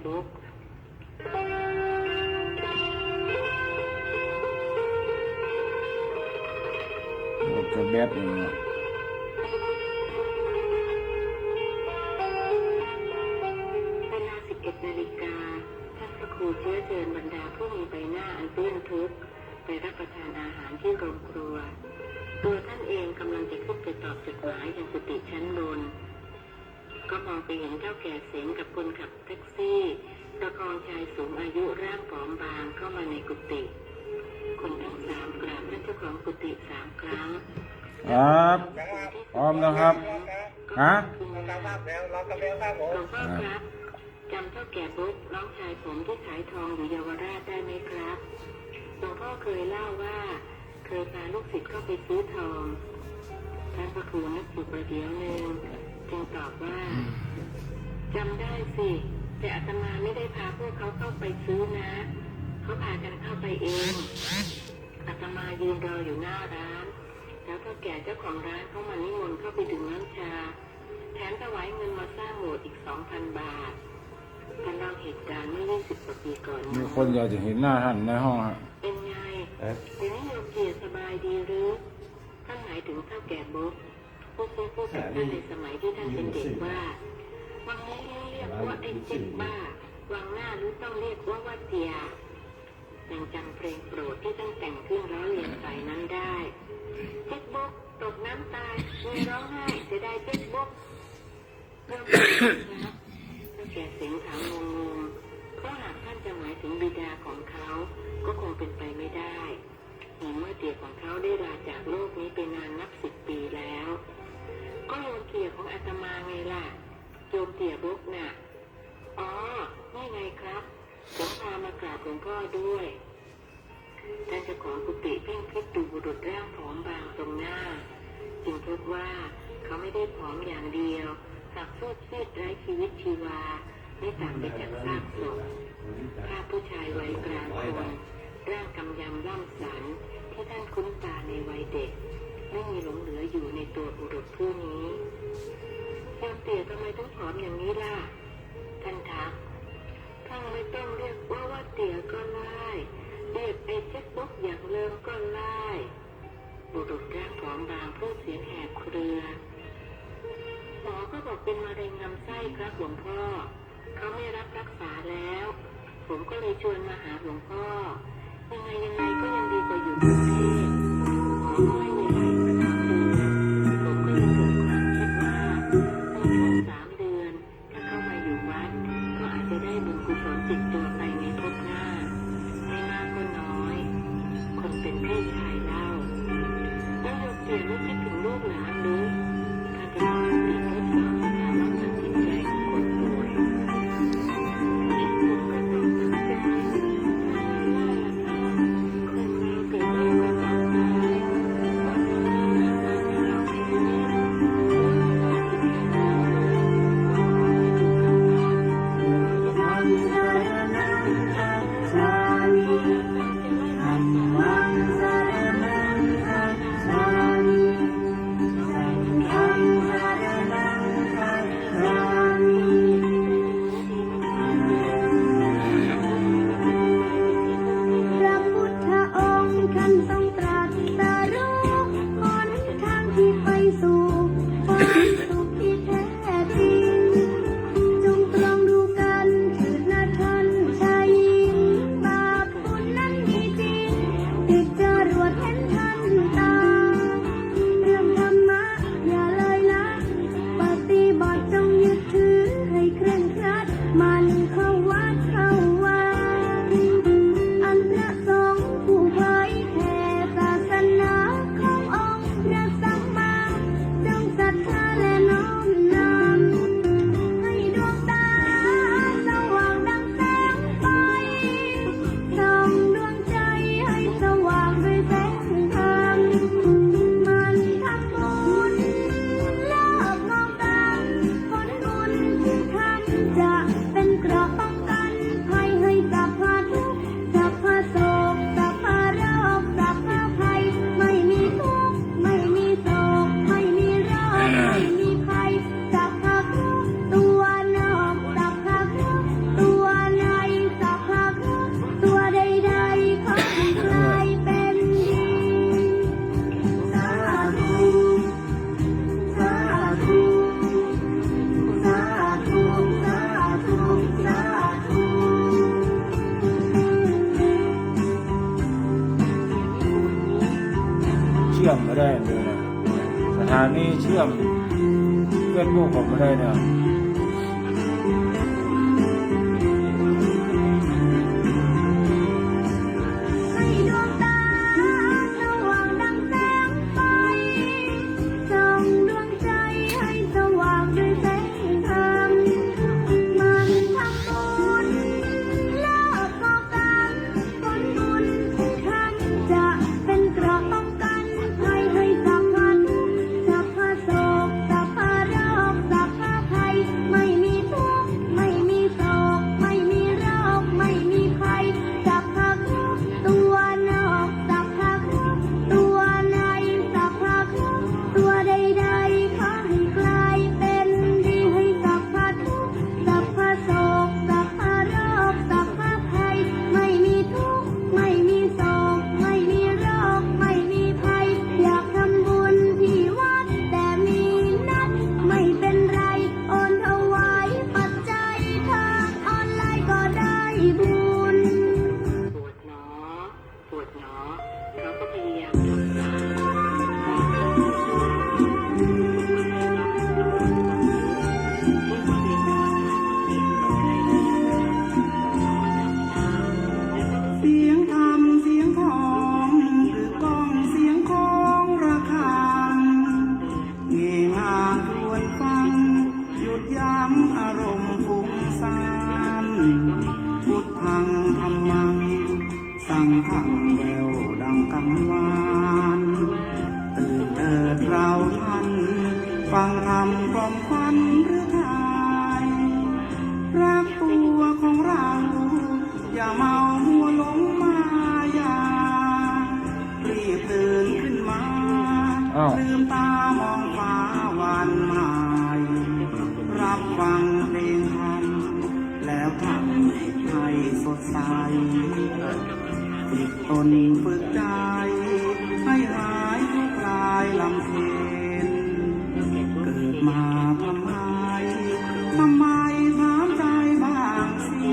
บุ๊กจะแบบนี้เวลานะ11 นาฬิกาท่านพระครูเชื้อเชิญบรรดาผู้มีใบหน้าอันเปื้อนทุกข์ไปรับประทานอาหารที่โรงครัวตัวท่านเองกำลังจะขึ้นไปตอบจดหมายยังกุฏิชั้นบนก็มองไปเห็นเฒ่าแก่เสงกับคนขับแท็กซี่ประคองชายสูงอายุร่างผอมบางเข้ามาในกุฏิคนทั้ง3กราบท่านเจ้าของกุฏิ3 ครั้งครับพร้อมแล้วครับฮะหลวงพ่อครับจำเฒ่าแก่บุ๊กน้องชายผมที่ขายทองอยู่เยาวราชได้ไหมครับหลวงพ่อเคยเล่าว่าเคยพาลูกศิษย์เข้าไปซื้อทองท่านพระครูนึกอยู่ประเดี๋ยวหนึ่งจึงตอบว่าจำได้สิแต่อาตมาไม่ได้พาพวกเขาเข้าไปซื้อนะเขาพากันเข้าไปเองอาตมายืนรออยู่หน้าร้านแล้วเฒ่าแก่เจ้าของร้านเขามานิมนต์เข้าไปดื่มน้ำชาแถมถวายเงินมาสร้างโบสถ์อีก 2,000 บาทท่านเล่าเหตุการณ์เมื่อ20 กว่าปีก่อนมีคนอยากจะเห็นหน้าท่านในห้องฮะเป็นไงเดี๋ยวนี้โยมเกียรติสบายดีหรือท่านหมายถึงเฒ่าแก่บุ๊กพูดกับท่านในสมัยที่ท่านเป็นเด็กว่าวังนี้เรียกว่าไอ้เจ็บบ้าวังหน้ารู้ต้องเรียกว่าเตียยังจำเพลงโปรดที่ท่านแต่งขึ้นล้อเลียนใส่นั้นได้เจ็บบุ๊กตกน้ำตายมีร้องไห้เสียดายเจ็บบุ๊กเรื่องนี้นะเฒ่าแก่เสียงถามงงๆเพราะหากท่านจะหมายถึงบิดาของเขาก็คงเป็นไปไม่ได้เมื่อเตี่ยของเขาได้ลาจากโลกนี้ไปนานนับ10 ปีแล้วก็โยมเตี่ยของอาตมาไงล่ะโยมเตี่ยบุ๊กน่ะอ๋อนี่ไงครับผมพามากราบหลวงพ่อด้วยท่านเจ้าของกุฏิเพ่งพิจดูบุรุษร่างผอมบางตรงหน้าจึงพบว่าเขาไม่ได้ผอมอย่างเดียวหากฟูดซีดไร้ชีวิตชีวาไม่ต่างไปจากซากศพภาพผู้ชายวัยกลางคนร่างกำยำล่ำสันที่ท่านคุ้นตาในวัยเด็กไม่มีหลงเหลืออยู่ในตัวบุรุษผู้นี้โยมเตี่ยทำไมต้องผอมอย่างนี้ล่ะท่านทักท่านไม่ต้องเรียกว่าเตี่ยก็ได้เรียกไอ้เจ็บบุ๊กอย่างเลิมก็ได้บุรุษร่างผอมบางพูดเสียงแหบเครือหมอก็บอกเป็นมะเร็งลำไส้ครับหลวงพ่อเขาไม่รับรักษาแล้วผมก็เลยชวนมาหาหลวงพ่อยังไงก็ยังดีกว่าอยู่กรุงเทพหมอก็ให้เวลาอีก3 เดือนผมก็เลยเกิดความคิดว่าในช่วง3 เดือนถ้าเข้ามาอยู่วัดก็อาจจะได้บุญกุศลติดตัวไปในภพหน้าไม่มากก็น้อยคนเป็นพี่ชายเล่าแล้วโยมเตี่ยไม่คิดถึงลูกหลานหรือถ้าเป็นคนติดทดสอบสภาวะทางจิตใจของคนป่วยผมก็ต้องตั้งใจ านีเชื่อมเฟซบุ๊กผมไม่ได้เนี่ย ให้ดวงตาสว่างดังแสงไฟส่องดวงใจให้สว่างด้วยแสงธรรมมันทำบุญเลิกก่อการผลบุญท่านจะเป็นเกราะป้องกันภัยให้สัพพะทุกข์สัพพะโศกสัพพะโรคสัพพะภัยไม่มีทุกข์ไม่มีโศกไม่มีโรคไม่มีภัยสัพพะทุกข์ตัวนอกสัพพะทุกข์ตัวในสัพพะทุกข์ตัวใดๆขอให้กลายเป็นดีให้สัพพะทุกข์สัพพะโศกสัพพะโรคสัพพะภัยไม่มีทุกข์ไม่มีโศกไม่มีโรคไม่มีภัยอยากทำบุญที่วัดแต่มีนัดไม่เป็นไรโอนถวายปัจจัยทางออนไลน์ก็ได้บุญ ปวดหนอปวดหนอเขาก็พยายามทำตามเสียงธรรมเสียงทองหรือกล้องเสียงของระฆังเงยงามควรฟัง หยุดยั้งอารมณ์ฟุ้งซ่านพุทธังธรรมัง สังฆังแววดังกังวานตื่นเถิดเราท่าน ฟังธรรมกล่อมควันหรือไทย รักตัวของเรา อย่าเมามัวหลงมายา รีบตื่นขึ้นมา อ้าว ลืมตามองฟ้าวันใหม่รับฟังเพลงธรรมแล้วทำจิตให้สดใสฝึกตนฝึกใจ ให้หายทุกข์ลายลำเค็ญเกิดมาทำไมถามใจบ้างสิ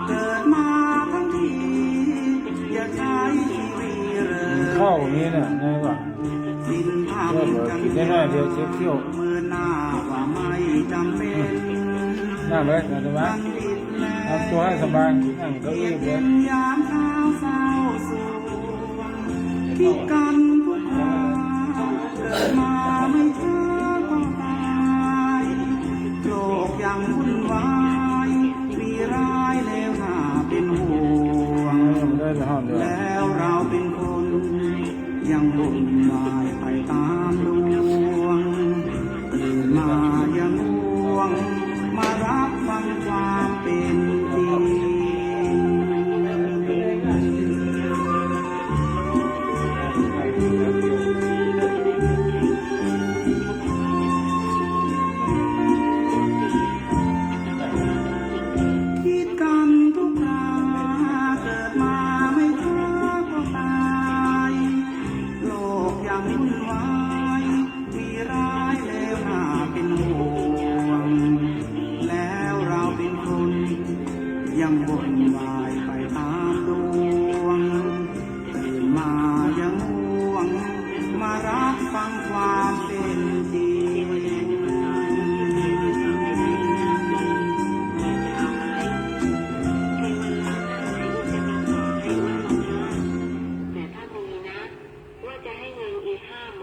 เกิดมาทั้งทีอย่าใช้ชีวิตเร่อ เข้านี้เนี่ยไงวะ สิ้นทำกัน กินได้เดี๋ยวเช็คเที่ยว มือหน้าว่าไม่จำเป็น นั่งเลยนั่งสบาย มันผิดแล้ว ทำตัวให้สบายนั่งเก้าอี้เล เป็ ย นยามเช้าเศร้าสวงคิดกันทุกคราเกิดมาไม่ช้าก็ตายโลกยังวุ่นวายมีร้ายแล้วน่าเป็นห่วง ไม่ได้ห้องเดียว แล้วเราเป็นคนยังวุ่นวายไปตามดวงตื่นมายังง่วง มารับฟังความเป็นจริง คิดกันทุกคราเกิดมาไม่ช้าก็ตายโลกยังวุ่นวายมีร้ายแล้วน่าเป็นห่วง แล้วเราเป็นคนยังวนวายไปตามดวงตื่นมายังง่วง มารับฟังความเป็นจริง แต่ถ้ามีนะ ว่าจะให้เงินอี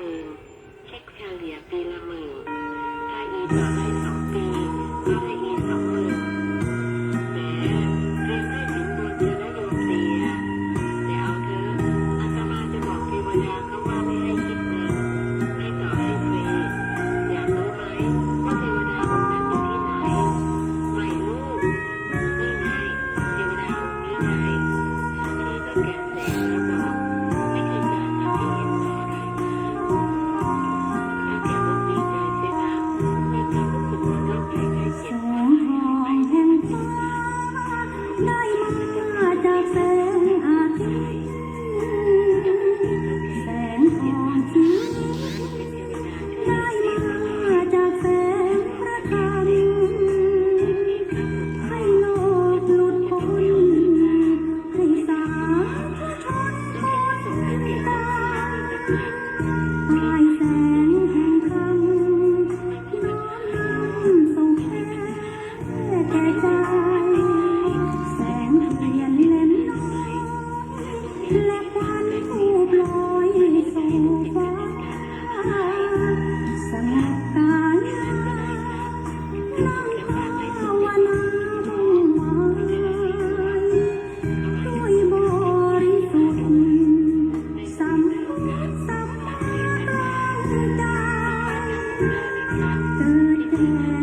50,000เช็คเฉลี่ยปีละ10,000ถ้าอีต่อได้2 ปีก็ให้อี20,000แหมเรียนได้ถึงบุญเธอและโยมเตียแต่เอาเถอะอาตมาจะบอกเทวดาเขาว่าไม่ให้คิดเงินให้ต่อให้ฟรีอยากรู้ไหมว่าเทวดาองค์นั้นอยู่ที่ไหนไม่รู้นี่ไงเทวดาองค์นี้ไงทีก็แกะแสงแล้วบอกไม่เคยจะทำให้เห็นต่ออะไรมาแล้วแกบอกดีใจสินะไม่เคยรู้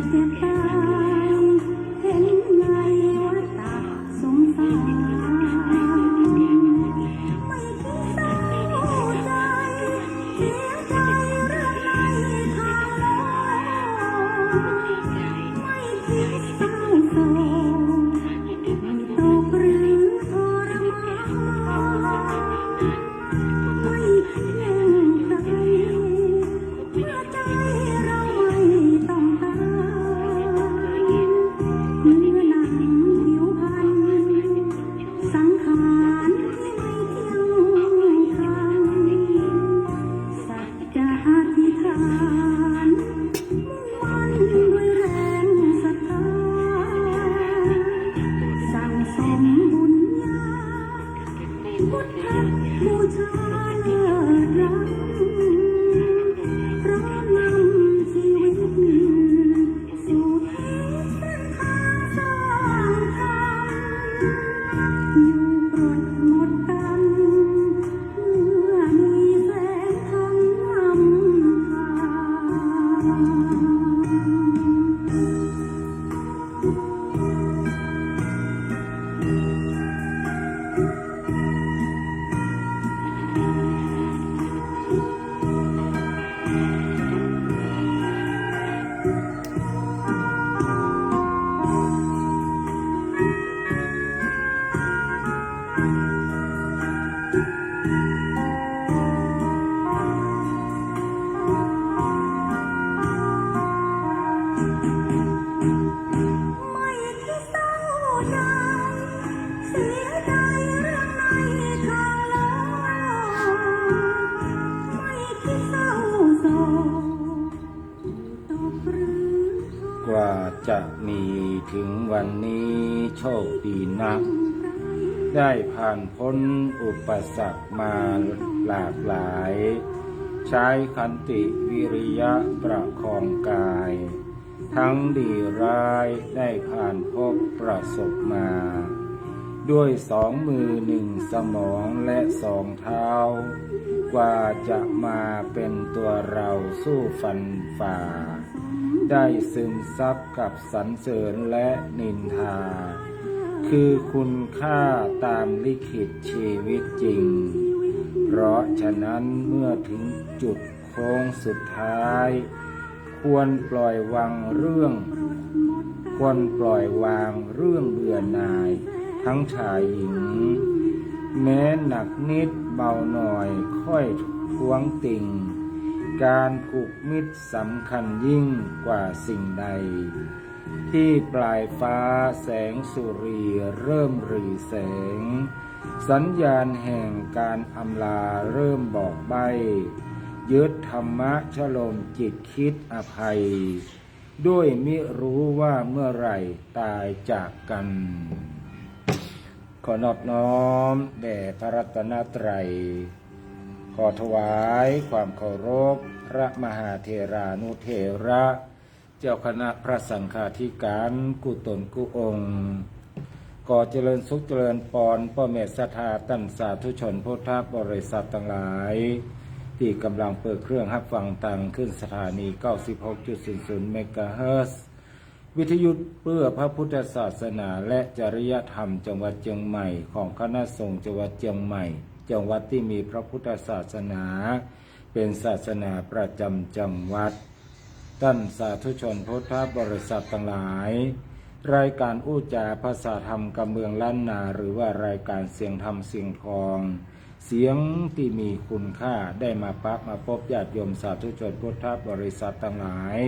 เจ็บตายเห็นไงว่าตาสงสารไม่คิดเศร้าใจเสียใจเรื่องในทางโลกไม่คิดเศร้าโศกไม่ตกหรือทรมานไม่เพียงใดเมื่อใจเราไม่ต้องการเนื้อหนังผิวพรรณสังขารที่ไม่เที่ยงธรรมสัจจะอธิษฐานมุ่งมั่นด้วยแรงศรัทธาสั่งสมบุญญาพุทธบูชาเลิศล้ำพร้อมนำชีวิตสู่เส้นทางสร้างธรรมอยู่ปลดหมดกรรมเมื่อมีแสงธรรมนำทางไม่คิดเศร้าใจเสียใจเรื่องในทางโลกไม่คิดเศร้าโศกตกหรือก ว่าจะมีถึงวันนี้โชคดีนัก ได้ผ่านพ้นอุปสรรคมาหลากหลาย ใช้ขันติวิริยะประคองกาย ทั้งดีร้ายได้ผ่านพบประสบมา ด้วยสองมือหนึ่งสมองและสองเท้า กว่าจะมาเป็นตัวเราสู้ฟันฝ่า ได้ซึมซับกับสรรเสริญและนินทา คือคุณค่าตามลิขิตชีวิตจริง เพราะฉะนั้นเมื่อถึงจุดโค้งสุดท้าย ควรปล่อยวางเรื่องเบื่อหน่าย ทั้งชายหญิง แม้หนักนิดเบาหน่อยค่อยท้วงติ่ง การผูกมิตรสำคัญยิ่งกว่าสิ่งใด ที่ปลายฟ้าแสงสุรีเริ่มหรี่แสง สัญญาณแห่งการอำลาเริ่มบอกใบ้ยึดธรรมะชโลมจิตคิดอภัย ด้วยมิรู้ว่าเมื่อไหร่ตายจากกัน ขอนอบน้อมแด่พระรัตนตรัย ขอถวายความเคารพพระมหาเถรานุเถระ เจ้าคณะพระสังฆาธิการกุตนกุองค์ก่อเจริญสุขเจริญปอนพ่อแม่ศรัทธาตั้นสาธุชนพุทธบริษัททั้งหลาย ที่กำลังเปิดเครื่องรับฟังตังขึ้นสถานี 96.00 เมกะเฮิรตซ์วิทยุเพื่อพระพุทธศาสนาและจริยธรรมจังหวัดเชียงใหม่ของคณะสงฆ์จังหวัดเชียงใหม่จังหวัดที่มีพระพุทธศาสนาเป็นศาสนาประจำจังหวัดท่านสาธุชนพุทธบริษัททั้งหลายรายการอู้จาภาษาธรรมกำเมืองล้านนาหรือว่ารายการเสียงธรรมเสียงทองเสียงที่มีคุณค่าได้มาพบญาติโยมสาธุชนพุทธบริษัททั้งหลาย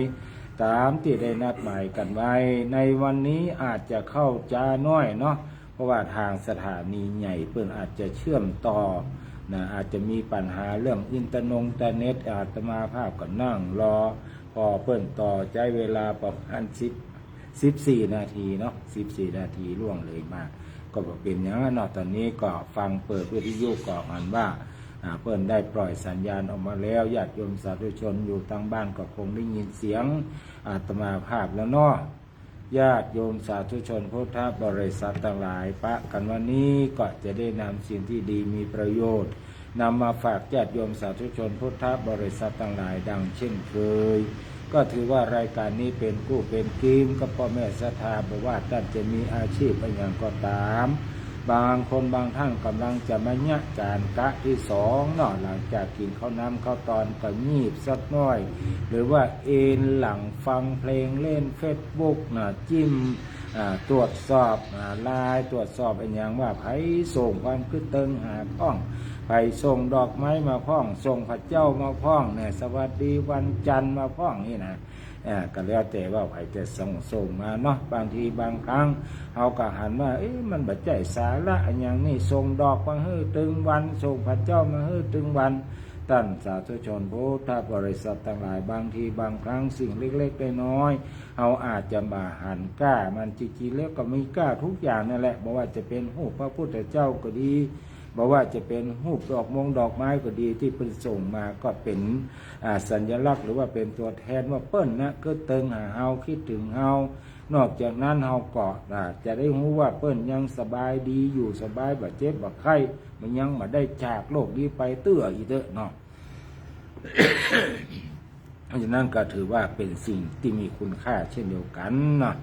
ตามที่ได้นัดหมายกันไว้ในวันนี้อาจจะเข้าจ้าน้อยเนาะเพราะว่าทางสถานีใหญ่เพิ่นอาจจะเชื่อมต่อนะอาจจะมีปัญหาเรื่องอินเทอร์เน็ตอาตมาภาพก็นั่งรอพอเพิ่นต่อใจเวลาประมาณ14 นาทีเนาะ14 นาทีล่วงเลยมาก็เป็นอย่างนั้นเนาะตอนนี้ก็ฟังเปิดวิทยุก่อนว่าเพิ่นได้ปล่อยสัญญาณออกมาแล้วญาติโยมสาธุชนอยู่ทางบ้านก็คงได้ยินเสียงอาตมาภาพแล้วเนาะญาติโยมสาธุชนพุทธบริษัทต่างหลายปะกันวันนี้ก็จะได้นำสิ่งที่ดีมีประโยชน์นำมาฝากญาติโยมสาธุชนพุทธบริษัทต่างหลายดังเช่นเคย ก็ถือว่ารายการนี้เป็นกู้เป็นกีมก็พ่อแม่ศรัทธาบอกว่าท่านจะมีอาชีพอะไรอย่างก็ตามบางคนบางท่านกำลังจะมาเนี่ยการกะที่สองเนาะหลังจากกินข้าวน้ำข้าวตอนก็งีบสักน้อยหรือว่าเอนหลังฟังเพลงเล่น Facebook นะจิ้มตรวจสอบไลน์ตรวจสอบอะไรอย่างว่าไผส่งความคิดเติงหาพ้องไผส่งดอกไม้มาพ้องส่งพระเจ้ามาพ้องเนี่ยสวัสดีวันจันทร์มาพ้องนี่นะก็แล้วแต่ว่าไผจะส่งมาเนาะบางทีบางครั้งเขาก็หันว่ามันบัดใจสาระอย่างนี้ส่งดอกมาให้ตึงวันส่งพระเจ้ามาให้ตึงวันท่านสาธุชนพุทธบริษัททั้งหลายบางทีบางครั้งสิ่งเล็กๆน้อยๆเขาอาจจะมาหันกล้ามันจริงๆแล้วก็มีกล้าทุกอย่างนั่นแหละบอกว่าจะเป็นรูปพระพุทธเจ้าก็ดีบอกว่าจะเป็นรูปดอกดอกไม้ก็ดีที่เพิ่นส่งมาก็เป็นสัญลักษณ์หรือว่าเป็นตัวแทนว่าเปิ้นนะก็เติงหาเฮาคิดถึงเฮานอกจากนั้นเฮาก็จะได้รู้ว่าเปิ้นยังสบายดีอยู่สบายบ่เจ็บบ่ไข้มันยังมาได้จากโลกนี้ไปเตื้ออีเด้อเนาะ เพราะฉะนั้นก็ถือว่าเป็นสิ่งที่มีคุณค่าเช่นเดียวกันเนาะ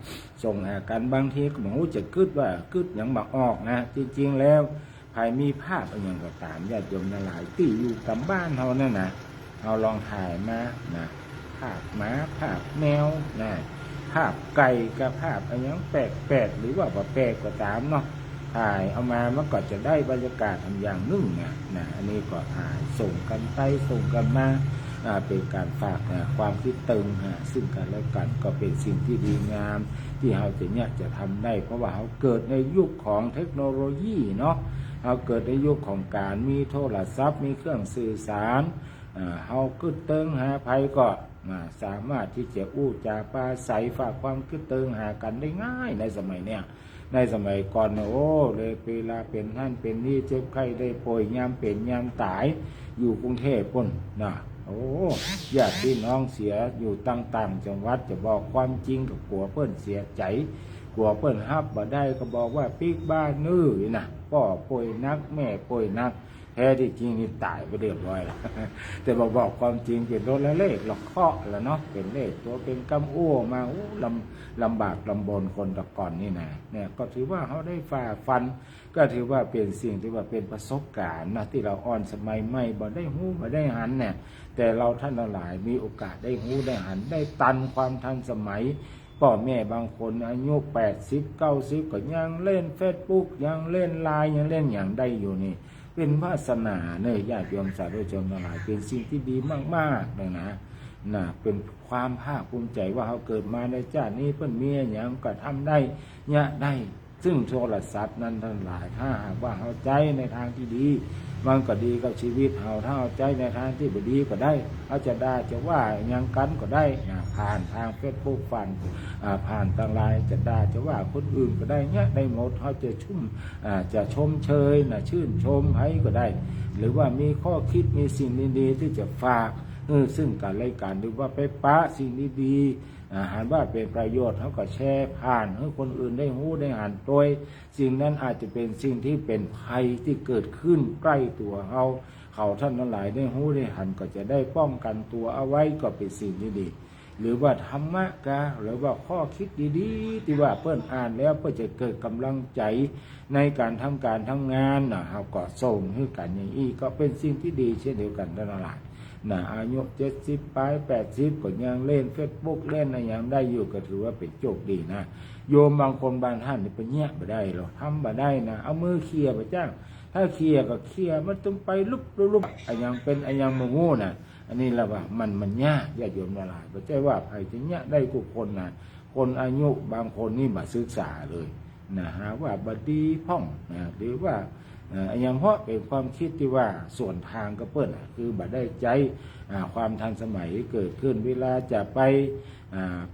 ส่งหากันบางทีก็บอกว่าจะกึดว่าอย่างบ่ออกนะจริงๆแล้วภายมีภาพอะไรอย่างก็ตามญาติโยมหลายที่อยู่ตามบ้านเฮานั่นนะเอาลองถ่ายมานะภาพหมาภาพแมวนะภาพไก่กับภาพอะไรอย่างแปลกๆหรือว่าบ่แปลกก็ตามเนาะถ่ายเอามามันก็จะได้บรรยากาศอย่างนึงนะอันนี้ก็ถ่ายส่งกันไปส่งกันมาเป็นการฝากความคิดตึงซึ่งกันและกันก็เป็นสิ่งที่ดีงามที่เราจะทำได้เพราะว่าเราเกิดในยุคของเทคโนโลยีเนาะเราเกิดในยุคของการมีโทรศัพท์มีเครื่องสื่อสารเราคิดตึงหาภัยก็สามารถที่จะอู้จาปาใสฝากความคิดตึงหากันได้ง่ายในสมัยเนี้ยในสมัยก่อนโอ้เลยเวลาเป็นท่านเป็นนี่เจ็บไข้ได้ป่วยยามเป็นยามตายอยู่กรุงเทพปุ่นนะโอ้ญาติพี่น้องเสียอยู่ต่างๆจังหวัดจะบอกความจริงกับกลัวเพิ่นเสียใจกลัวเพิ่นฮับบ่ได้ก็บอกว่าปีกบ้านนื้อนะพ่อป่วยนักแม่ป่วยนักแท้ที่จริงนี่ตายไปเรียบร้อยแล้ว แต่บอกความจริงเป็นรถและเลขหลอกเคาะแล้วเนาะเป็นเลขตัวเป็นกำอ้วมาลำบากลำบนคนตะก่อนนี่นะเนี่ยก็ถือว่าเขาได้ฝ่าฟันก็ถือว่าเป็นสิ่งที่ว่าเป็นประสบการณ์นะที่เราอ่อนสมัยใหม่บ่ได้หู้บ่ได้หันเนี่ยแต่เราท่านหลายมีโอกาสได้หู้ได้หันได้ตันความทันสมัยพ่อแม่บางคนอายุ80 90ก็ยังเล่น Facebook ยังเล่นไลน์ยังเล่นอย่างได้อยู่นี่เป็นวาสนาเนี่ยญาติโยมสาธุชนทั้งหลายเป็นสิ่งที่ดีมากๆเลยนะเป็นความภาคภูมิใจว่าเขาเกิดมาในชาตินี้เพิ่นมีอย่างก็ทำได้เนี่ยได้ซึ่งโทรศัพท์นั้นทั้งหลายถ้าหากว่าเขาใจในทางที่ดีมันก็ดีกับชีวิตเขาถ้าเอาใจในทางที่ไม่ดีก็ได้เขาจะได้จะว่าอย่างกันก็ได้ผ่านทาง Facebook ผ่านทางไลน์จะได้จะว่าคนอื่นก็ได้เนี่ยได้หมดเขาจะชมเชยชื่นชมให้ก็ได้หรือว่ามีข้อคิดมีสิ่งดีๆที่จะฝากซึ่งการรายการหรือว่าไปปะสิ่งดีๆหากว่าเป็นประโยชน์เขาก็แชร์ผ่านให้คนอื่นได้รู้ได้อ่านโดยสิ่งนั้นอาจจะเป็นสิ่งที่เป็นภัยที่เกิดขึ้นใกล้ตัวเขาท่านทั้งหลายได้รู้ได้หันก็จะได้ป้องกันตัวเอาไว้ก็เป็นสิ่งที่ดีหรือว่าธรรมะกะหรือว่าข้อคิดดีๆที่ว่าเพื่อนอ่านแล้วเพื่อจะเกิดกำลังใจในการทำการทำงานเขาก็ส่งให้กันอย่างนี้ก็เป็นสิ่งที่ดีเช่นเดียวกันทั้งหลายอายุ70ไป80ก็ยังเล่น Facebook เล่นอะไรอย่างได้อยู่ก็ถือว่าเป็นโชคดีนะโยมบางคนบางท่านนี่ไปแยะบ่ได้หรอกทำบ่ได้นะเอามือเคลียร์ไปจ้างถ้าเคลียร์ก็เคลียร์มันต้องไปลุบอย่างเป็นอย่างโง่น่ะอันนี้ละว่ามันยากญาติโยมหลายบ่ใช่ว่าใครจะแยะได้ทุกคนนะคนอายุบางคนนี่บ่ศึกษาเลยหาว่าบ่ดีพ่องหรือว่าอย่างเพราะเป็นความคิดที่ว่าส่วนทางก็เปิ้นคือบ่ได้ใจความทันสมัยเกิดขึ้นเวลาจะไ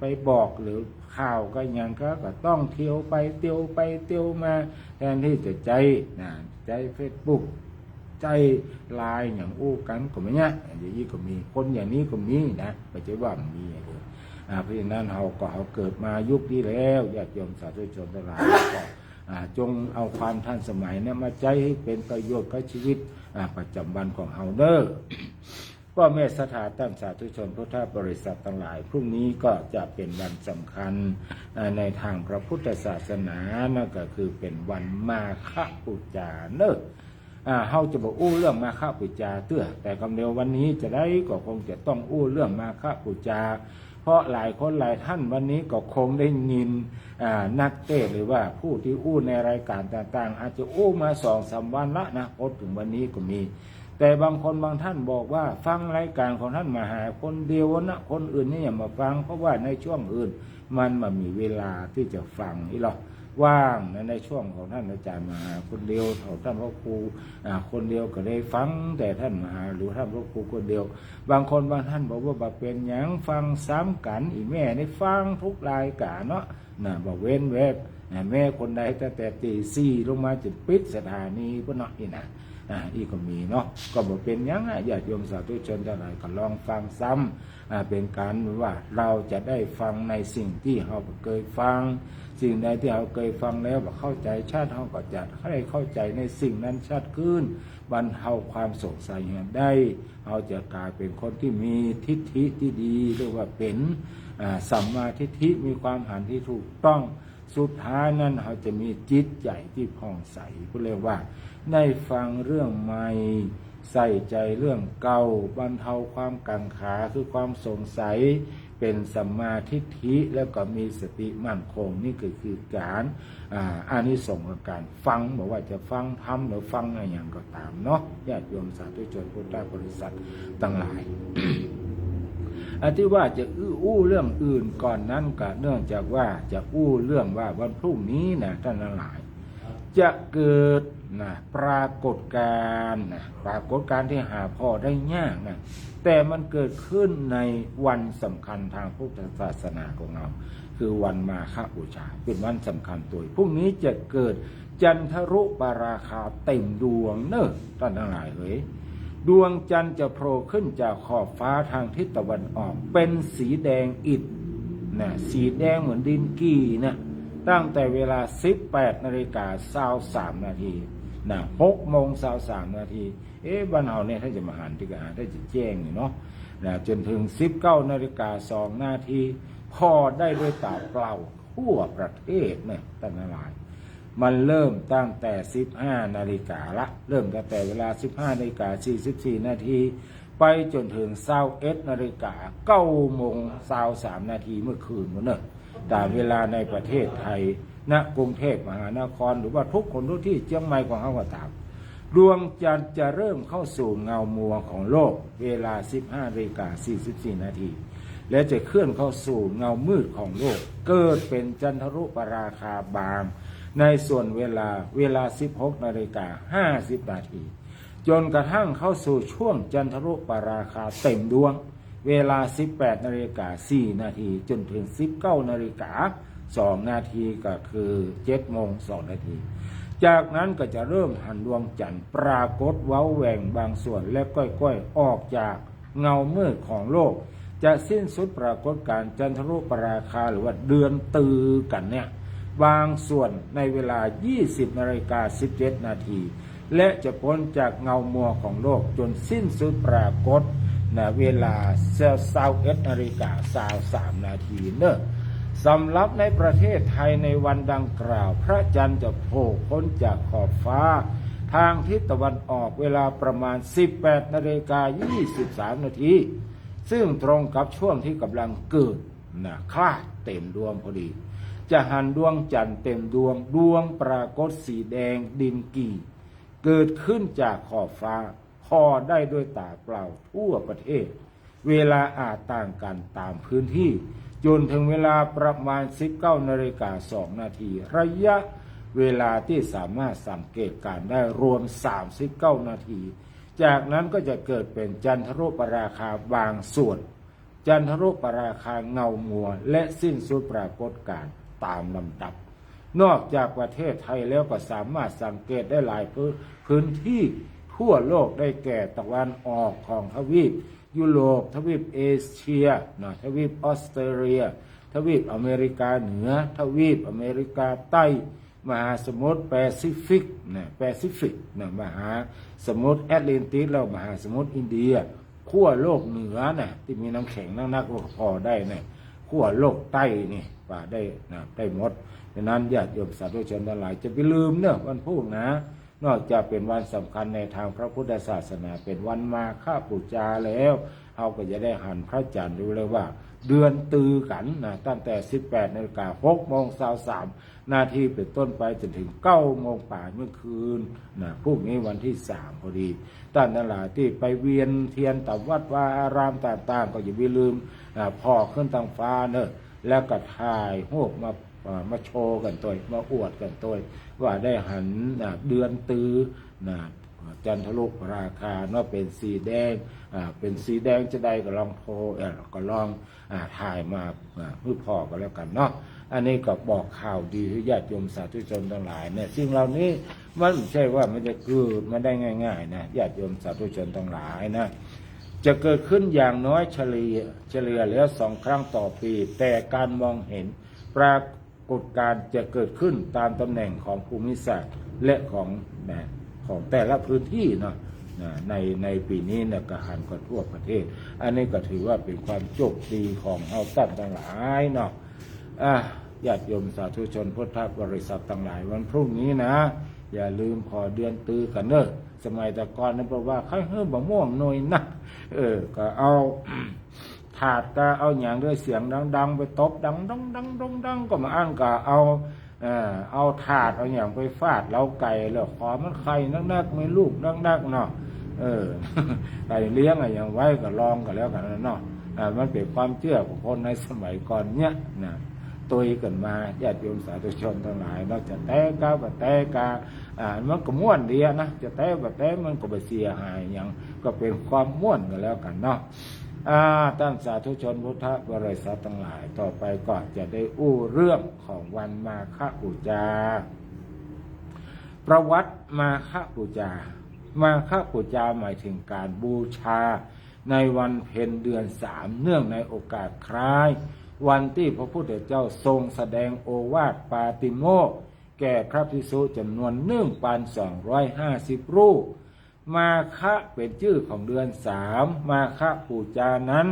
ปบอกหรือข่าวก็อย่างก็ต้องเที่ยวไปเที่ยวมาแทนที่จะใจใจ Facebook ใจไลน์อย่างอู้กันก็ไม่เนี่ยอย่างนี้ก็มีคนอย่างนี้ก็มีนะไม่ใช่ว่ามีเลยเพราะฉะนั้นเขาเกิดมายุคนี้แล้วญาติโยมสาธุชนทั้งหลายก็จงเอาความทันสมัยเนี่ยมาใจให้เป็นประโยชน์กับชีวิตประจำวันของเฮาเด้อ ก็แม่สถาตั้งสาธุชนพุทธบริษัททั้งหลายพรุ่งนี้ก็จะเป็นวันสำคัญในทางพระพุทธศาสนานั่นก็คือเป็นวันมาฆบูชาเนอะเฮาจะบอกอู้เรื่องมาฆบูชาเตื้อแต่คำเดียววันนี้จะได้ก็คงจะต้องอู้เรื่องมาฆบูชาเพราะหลายคนหลายท่านวันนี้ก็คงได้ยินนักเทศหรือว่าผู้ที่อู้ในรายการต่างๆอาจจะอู้มา2-3 วันละนะพอถึงวันนี้ก็มีแต่บางคนบางท่านบอกว่าฟังรายการของท่านมาหาคนเดียวนะคนอื่นนี่อย่ามาฟังเพราะว่าในช่วงอื่นมันมามีเวลาที่จะฟังอีหรอว่างในช่วงของท่านอาจารย์มาหาคนเดียวท่านพระครูคนเดียวก็ได้ฟังแต่ท่านมาหาหรือท่านพระครูคนเดียวบางคนบางท่านบอกว่าเป็นหยังฟังซ้ำกันอีแม่ได้ฟังทุกรายการเนาะบอกเว้นแวกแม่คนใดตั้งแต่ตี 4ลงมาจนปิดสถานีพวกเนาะอีนะอีก็มีเนาะก็บอกเป็นยังญาติโยมสาธุชนทั้งหลายก็ลองฟังซ้ำเป็นการว่าเราจะได้ฟังในสิ่งที่เราเคยฟังสิ่งใดที่เราเคยฟังแล้วเข้าใจชัดเราก็จะให้เข้าใจในสิ่งนั้นชัดขึ้นบรรเทาความสงสัยได้เราจะกลายเป็นคนที่มีทิฏฐิที่ดีเรียกว่าเป็นสัมมาทิฏฐิมีความหันที่ถูกต้องสุดท้ายนั้นเราจะมีจิตใจที่ผ่องใสก็เรียกว่าได้ฟังเรื่องใหม่ใส่ใจเรื่องเก่าบรรเทาความกังขาคือความสงสัยเป็นสัมมาทิฏฐิแล้วก็มีสติมั่นคงนี่คือการอานิสงส์ของการฟังบอกว่าจะฟังธรรมหรือฟังอะไรอย่างก็ตามเนาะญาติโยมสาธุชนพุทธบริษัททั้งหลาย ที่ว่าจะอู้เรื่องอื่นก่อนนั้นก็เนื่องจากว่าจะอู้เรื่องว่าวันพรุ่งนี้นะท่านทั้งหลายจะเกิดปรากฏการณ์ปรากฏการณ์ที่หาพอได้ยากนะแต่มันเกิดขึ้นในวันสำคัญทางพุทธศาสนาของเราคือวันมาฆบูชาเป็นวันสำคัญตัวพรุ่งนี้จะเกิดจันทรุปราคาเต็มดวงเนอะท่านทั้งหลายเฮ้ยดวงจันทร์จะโผล่ขึ้นจากขอบฟ้าทางทิศตะวันออกเป็นสีแดงอิฐสีแดงเหมือนดินกี้นะตั้งแต่เวลา 18:23 นาที6:23 นาทีบ้านเฮาเนี่ยถ้าจะมาหันที่ก็หาได้จะแจ้งเนาะจนถึง 19:02 นาทีพอได้ด้วยตาเปล่าทั่วประเทศเนี่ยท่านทั้งหลายมันเริ่มตั้งแต่ 15 นาฬิกาละเริ่มตั้งแต่เวลา 15:44 นาทีไปจนถึง 21:09:23 นาทีเมื่อคืนนู้นเนอะตามเวลาในประเทศไทยณกรุงเทพมหานครหรือว่าทุกคนทุกที่เชียงใหม่ของเขาก็ตามดวงจันทร์จะเริ่มเข้าสู่เงามัวของโลกเวลา 15:44 นาทีและจะเคลื่อนเข้าสู่เงามืดของโลกเกิดเป็นจันทรุปราคาบางในส่วนเวลา 16:50 นาทีจนกระทั่งเข้าสู่ช่วงจันทรุปราคาเต็มดวงเวลา 18:04 นาทีจนถึง 19:02 นาทีก็คือ 7:02 นาทีจากนั้นก็จะเริ่มหันดวงจันทร์ปรากฏเว้าแหว่งบางส่วนและก้อยๆออกจากเงามืดของโลกจะสิ้นสุดปรากฏการณ์จันทรุปราคาหรือว่าเดือนตือกันเนี่ยบางส่วนในเวลา 20:17 นาทีและจะพ้นจากเงามัวของโลกจนสิ้นสุดปรากฏในเวลา 21:23 นาทีเนอะสำหรับในประเทศไทยในวันดังกล่าวพระจันทร์จะโผล่พ้นจากขอบฟ้าทางทิศตะวันออกเวลาประมาณ 18:23 นาทีซึ่งตรงกับช่วงที่กำลังเกิดคลาดเต็มดวงพอดีจะหันดวงจันทร์เต็มดวงปรากฏสีแดงดินกี่เกิดขึ้นจากขอบฟ้าพอได้ด้วยตาเปล่าทั่วประเทศเวลาอาจต่างกันตามพื้นที่จนถึงเวลาประมาณ 19:02 นาทีระยะเวลาที่สามารถสังเกตการได้รวม 39 นาทีจากนั้นก็จะเกิดเป็นจันทรุปราคาบางส่วนจันทรุปราคาเงามัวและสิ้นสุดปรากฏการณ์ตามลำดับนอกจากประเทศไทยแล้วก็สามารถสังเกตได้หลายพื้นที่ทั่วโลกได้แก่ตะวันออกของทวีปยุโรปทวีปเอเชียทวีปออสเตรเลียทวีปอเมริกาเหนือทวีปอเมริกาใต้มหาสมุทรแปซิฟิกมหาสมุทรแอตแลนติกแล้วมหาสมุทรอินเดีย ขั้วโลกเหนือน่ะที่มีน้ำแข็งนักๆพอได้เนี่ยขั้วโลกใต้นี่ป่าได้นะได้หมดดังนั้นญาติโยมสาธุชนทั้งหลายจะไปลืมเนอะวันพุธนะนอกจากเป็นวันสำคัญในทางพระพุทธศาสนาเป็นวันมาฆบูชาแล้วเราก็จะได้หันพระจันทร์ดูเลยว่าเดือนตือกันนะตั้งแต่ 18:06:23 นาทีเป็นต้นไปจนถึง 9 โมงป่ายเมื่อคืนนะพรุ่งนี้วันที่ 3 พอดีท่านทั้งหลายที่ไปเวียนเทียนตามวัดวาอารามต่างๆก็อย่าไปลืมพอขึ้นทางฟ้าเนอะแล้วก็ถ่ายรูปมาโชว์กันตัวมาอวดกันตัวว่าได้หันเดือนตือนะจันทรุปราคาเนาะเป็นสีแดงเป็นสีแดงจะได้ก็ลองโทรก็ลองถ่ายมาเพื่อพอก็แล้วกันเนาะอันนี้ก็บอกข่าวดีให้ญาติโยมสาธุชนทั้งหลายเนี่ยสิ่งเหล่านี้มันไม่ใช่ว่ามันจะเกิดมาได้ง่ายๆนะญาติโยมสาธุชนทั้งหลายนะจะเกิดขึ้นอย่างน้อยเฉลี่ยแล้ว2 ครั้งต่อปีแต่การมองเห็นปรากฏการณ์จะเกิดขึ้นตามตำแหน่งของภูมิศาสตร์และของแต่ละพื้นที่เนาะในปีนี้เนี่ยก็หันกันทั่วประเทศอันนี้ก็ถือว่าเป็นความโชคดีของเฮาตั้งทั้งหลายเนาะญาติโยมสาธุชนพุทธบริษัททั้งหลายวันพรุ่งนี้นะอย่าลืมพอเดือนตือกันเนอะสมัยแต่ก่อนนั้นบอกว่าใครบะม่วงหน่อยนะก็เอา ถาดก็เอาอย่างด้วยเสียงดังๆไปตบดังก็มาอ่านก็เอาถาดเอาอย่างไปฟาดเล้าไก่แล้วขอมันไข่นักๆไม่ลูกนักๆเนาะไก่เลี้ยงอย่างไว้ก็ลองกันแล้วกันเนาะมันเป็นความเชื่อของคนในสมัยก่อนเนี้ยนะตุยกันมาญาติโยมสาธุชนทั้งหลายเราจะแตะกาบะแตะกามันก็ม่วนดีนะจะแตะบะแตะมันก็บ่เสียหายอย่างก็เป็นความม่วนกันแล้วกันเนาะท่านสาธุชนพุทธบริษัททั้งหลายต่อไปก็จะได้อู้เรื่องของวันมาฆบูชาประวัติมาฆบูชามาฆบูชาหมายถึงการบูชาในวันเพ็ญเดือน 3เนื่องในโอกาสคล้ายวันที่พระพุทธเจ้าทรงแสดงโอวาทปาติโมกข์แก่พระภิกษุจำนวน 1,250 รูปมาฆะเป็นชื่อของเดือน 3มาฆบูชานั้น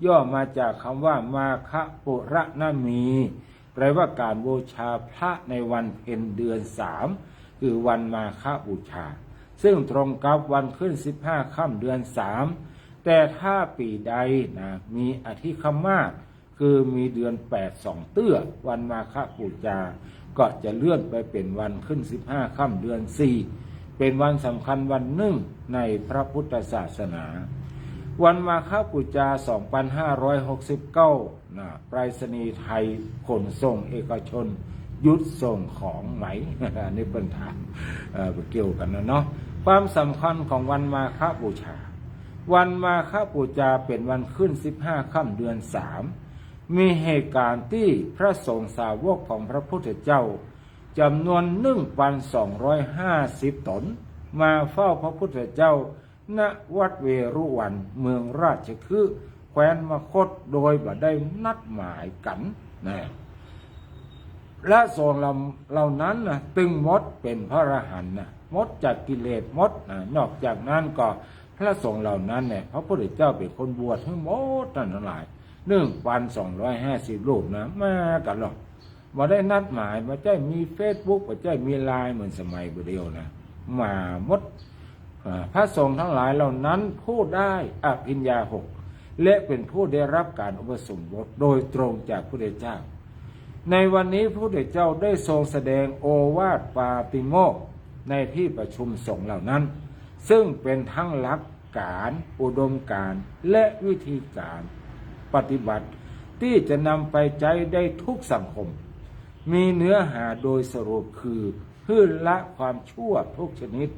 ย่อมาจากคำว่ามาฆปุระนามีแปลว่าการบูชาพระในวันเพ็ญเดือน 3คือวันมาฆบูชาซึ่งตรงกับวันขึ้น15ค่ำเดือน 3แต่ถ้าปีใดนะมีอธิคมาสคือมีเดือน8 2 เตื้อวันมาฆบูชาก็จะเลื่อนไปเป็นวันขึ้น15ค่ำเดือน 4เป็นวันสำคัญวันหนึ่งในพระพุทธศาสนาวันมาฆบูชา 2569ไปรษณีย์ไทยขนส่งเอกชนหยุดส่งของไหม นี่เป็นถามเกี่ยวกันนะเนาะความสำคัญของวันมาฆบูชาวันมาฆบูชาเป็นวันขึ้น15ค่ำเดือน 3มีเหตุการณ์ที่พระสงฆ์สาวกของพระพุทธเจ้าจำนวน 1,250 ตนมาเฝ้าพระพุทธเจ้าณวัดเวรุวันเมืองราชคฤห์แคว้นมคธโดยบ่ได้นัดหมายกันนะและสงฆ์เหล่านั้นนะตึงมดเป็นพระอรหันต์นะมดจากกิเลสมดนอกจากนั้นก็พระสงฆ์เหล่านั้นเนี่ยพระพุทธเจ้าเป็นคนบวชทั้งหมดทั้งหลาย 1,250 รูปนะมากันหรอกบ่ได้นัดหมายบ่ได้มี Facebook บ่ได้มีไลน์เหมือนสมัยเดียวนะมาหมดพระสงฆ์ทั้งหลายเหล่านั้นพูดได้อภิญญา 6และเป็นผู้ได้รับการอุปสมบทโดยตรงจากพระพุทธเจ้าในวันนี้พระพุทธเจ้าได้ทรงแสดงโอวาทปาติโมกข์ในที่ประชุมสงฆ์เหล่านั้นซึ่งเป็นทั้งหลักการอุดมการณ์และวิธีการปฏิบัติที่จะนำไปใช้ได้ทุกสังคมมีเนื้อหาโดยสรุปคือให้ละความชั่วทุกชนิด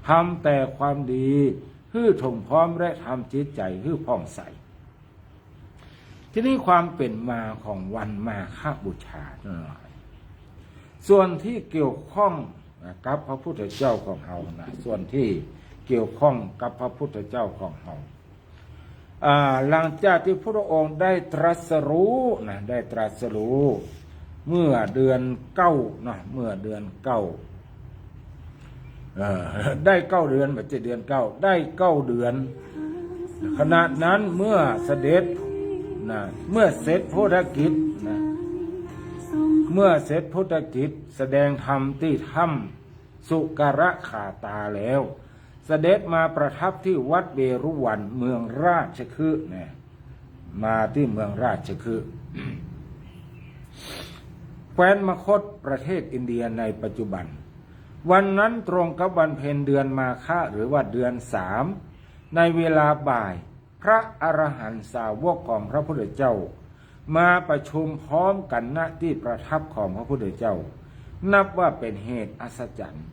ทำแต่ความดีให้ถึงพร้อมและทำจิตใจให้ผ่องใสที่นี่ความเป็นมาของวันมาฆบูชาส่วนที่เกี่ยวข้องกับพระพุทธเจ้าของเรานะส่วนที่เกี่ยวข้องกับพระพุทธเจ้าของเราหลังจากที่พระองค์ได้ตรัสรู้ได้ตรัสรู้เมื่อเดือน9นะเมื่อเดือน9ได้9 เดือนไม่ใช่เดือน9ได้9 เดือน ขณะนั้นเมื่อเสด็จนะเมื่อเสร็จพุทธกิจนะเมื่อเสร็จพุทธกิจแสดงธรรมที่ถ้ำสุกระขาตาแล้ว เสด็จมาประทับที่วัดเวรุวันเมืองราชคฤห์นะมาที่เมืองราชคฤห์แคว้นมคธประเทศอินเดียในปัจจุบันวันนั้นตรงกับวันเพ็ญเดือนมาฆะหรือว่าเดือน3ในเวลาบ่ายพระอรหันตสาวกของพระพุทธเจ้ามาประชุมพร้อมกันณที่ประทับของพระพุทธเจ้านับว่าเป็นเหตุอัศจรรย์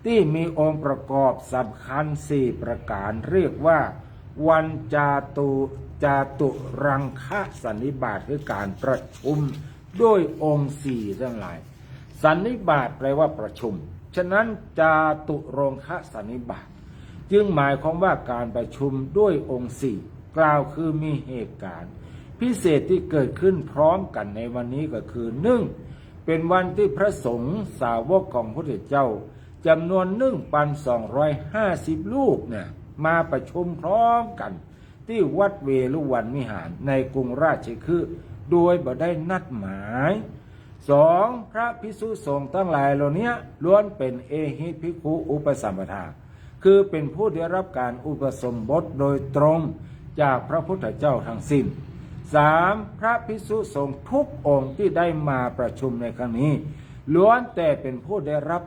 ที่มีองค์ประกอบสำคัญ4ประการเรียกว่าวันจาตุรังคะสันนิบาตคือการประชุมด้วยองค์4ทั้งหลายสันนิบาตแปลว่าประชุมฉะนั้นจาตุรงคะสันนิบาตจึงหมายความว่าการประชุมด้วยองค์4กล่าวคือมีเหตุการณ์พิเศษที่เกิดขึ้นพร้อมกันในวันนี้ก็คือ1เป็นวันที่พระสงฆ์สาวกของพระพุทธเจ้าจำนวน 1,250 รูปเนี่ยมาประชุมพร้อมกันที่วัดเวรุวันวิหารในกรุงราชคฤห์โดยบ่ได้นัดหมาย2พระภิกษุสงฆ์ทั้งหลายเหล่านี้ล้วนเป็นเอหิภิกขุอุปสัมปทาคือเป็นผู้ได้รับการอุปสมบทโดยตรงจากพระพุทธเจ้าทั้งสิ้น3พระภิกษุสงฆ์ทุกองค์ที่ได้มาประชุมในครั้งนี้ล้วนแต่เป็นผู้ได้รับ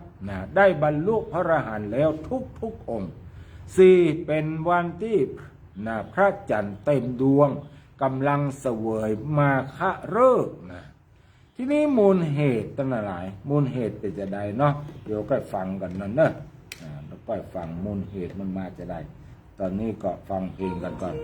ได้บรรลุพระอรหันต์แล้วทุกองค์4เป็นวันที่พระจันทร์เต็มดวงกำลังเสวยมาฆะฤกษ์ที่นี้มูลเหตุตั้งหลายมูลเหตุเป็นจะได้เนาะเดี๋ยวก็ฟังกันนั่นเนอะแล้วก็ฟังมูลเหตุมันมาจะได้ตอนนี้ก็ฟังเพลงกันก่อน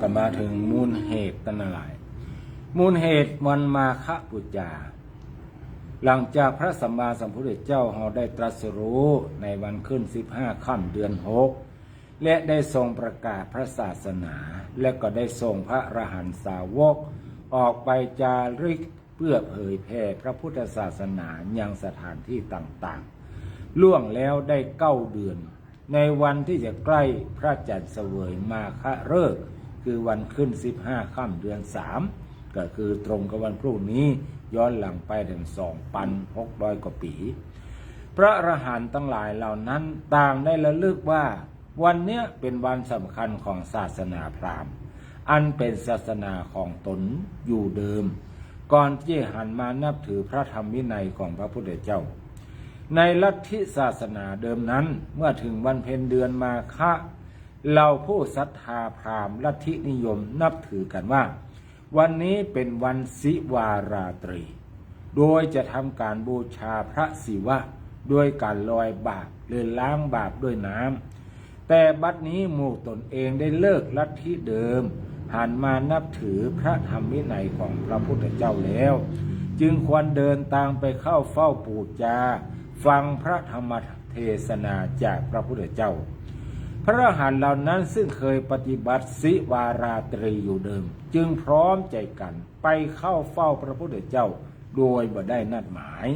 ก็มาถึงมูลเหตุตั้งหลายมูลเหตุวันมาฆบูชาหลังจากพระสัมมาสัมพุทธเจ้าเราได้ตรัสรู้ในวันขึ้น15ค่ำเดือน6และได้ทรงประกาศพระศาสนาและก็ได้ทรงพระอรหันตสาวกออกไปจาริกเพื่อเผยแผ่พระพุทธศาสนายังสถานที่ต่างๆล่วงแล้วได้9 เดือนในวันที่จะใกล้พระจันทร์เสวยมาฆฤกษ์คือวันขึ้น15ค่ำเดือน3ก็คือตรงกับวันพรุ่งนี้ย้อนหลังไปถึง 2,600 กว่าปีพระอรหันต์ทั้งหลายเหล่านั้นต่างได้ระลึกว่าวันเนี้ยเป็นวันสำคัญของศาสนาพราหมณ์อันเป็นศาสนาของตนอยู่เดิมก่อนที่หันมานับถือพระธรรมวินัยของพระพุทธเจ้าในลัทธิศาสนาเดิมนั้นเมื่อถึงวันเพ็ญเดือนมาฆะเราผู้ศรัทธาพราหมณ์ลัทธินิยมนับถือกันว่าวันนี้เป็นวันศิวาราตรีโดยจะทำการบูชาพระศิวะด้วยการลอยบาปหรือล้างบาปด้วยน้ำแต่บัดนี้หมู่ตนเองได้เลิกลัทธิเดิมหันมานับถือพระธรรมวินัยของพระพุทธเจ้าแล้วจึงควรเดินตามไปเข้าเฝ้าบูชาฟังพระธรรมเทศนาจากพระพุทธเจ้าพระอรหันต์เหล่านั้นซึ่งเคยปฏิบัติศิวาราตรีอยู่เดิมจึงพร้อมใจกันไปเข้าเฝ้าพระพุทธเจ้าโดยบ่ได้นัดหมาย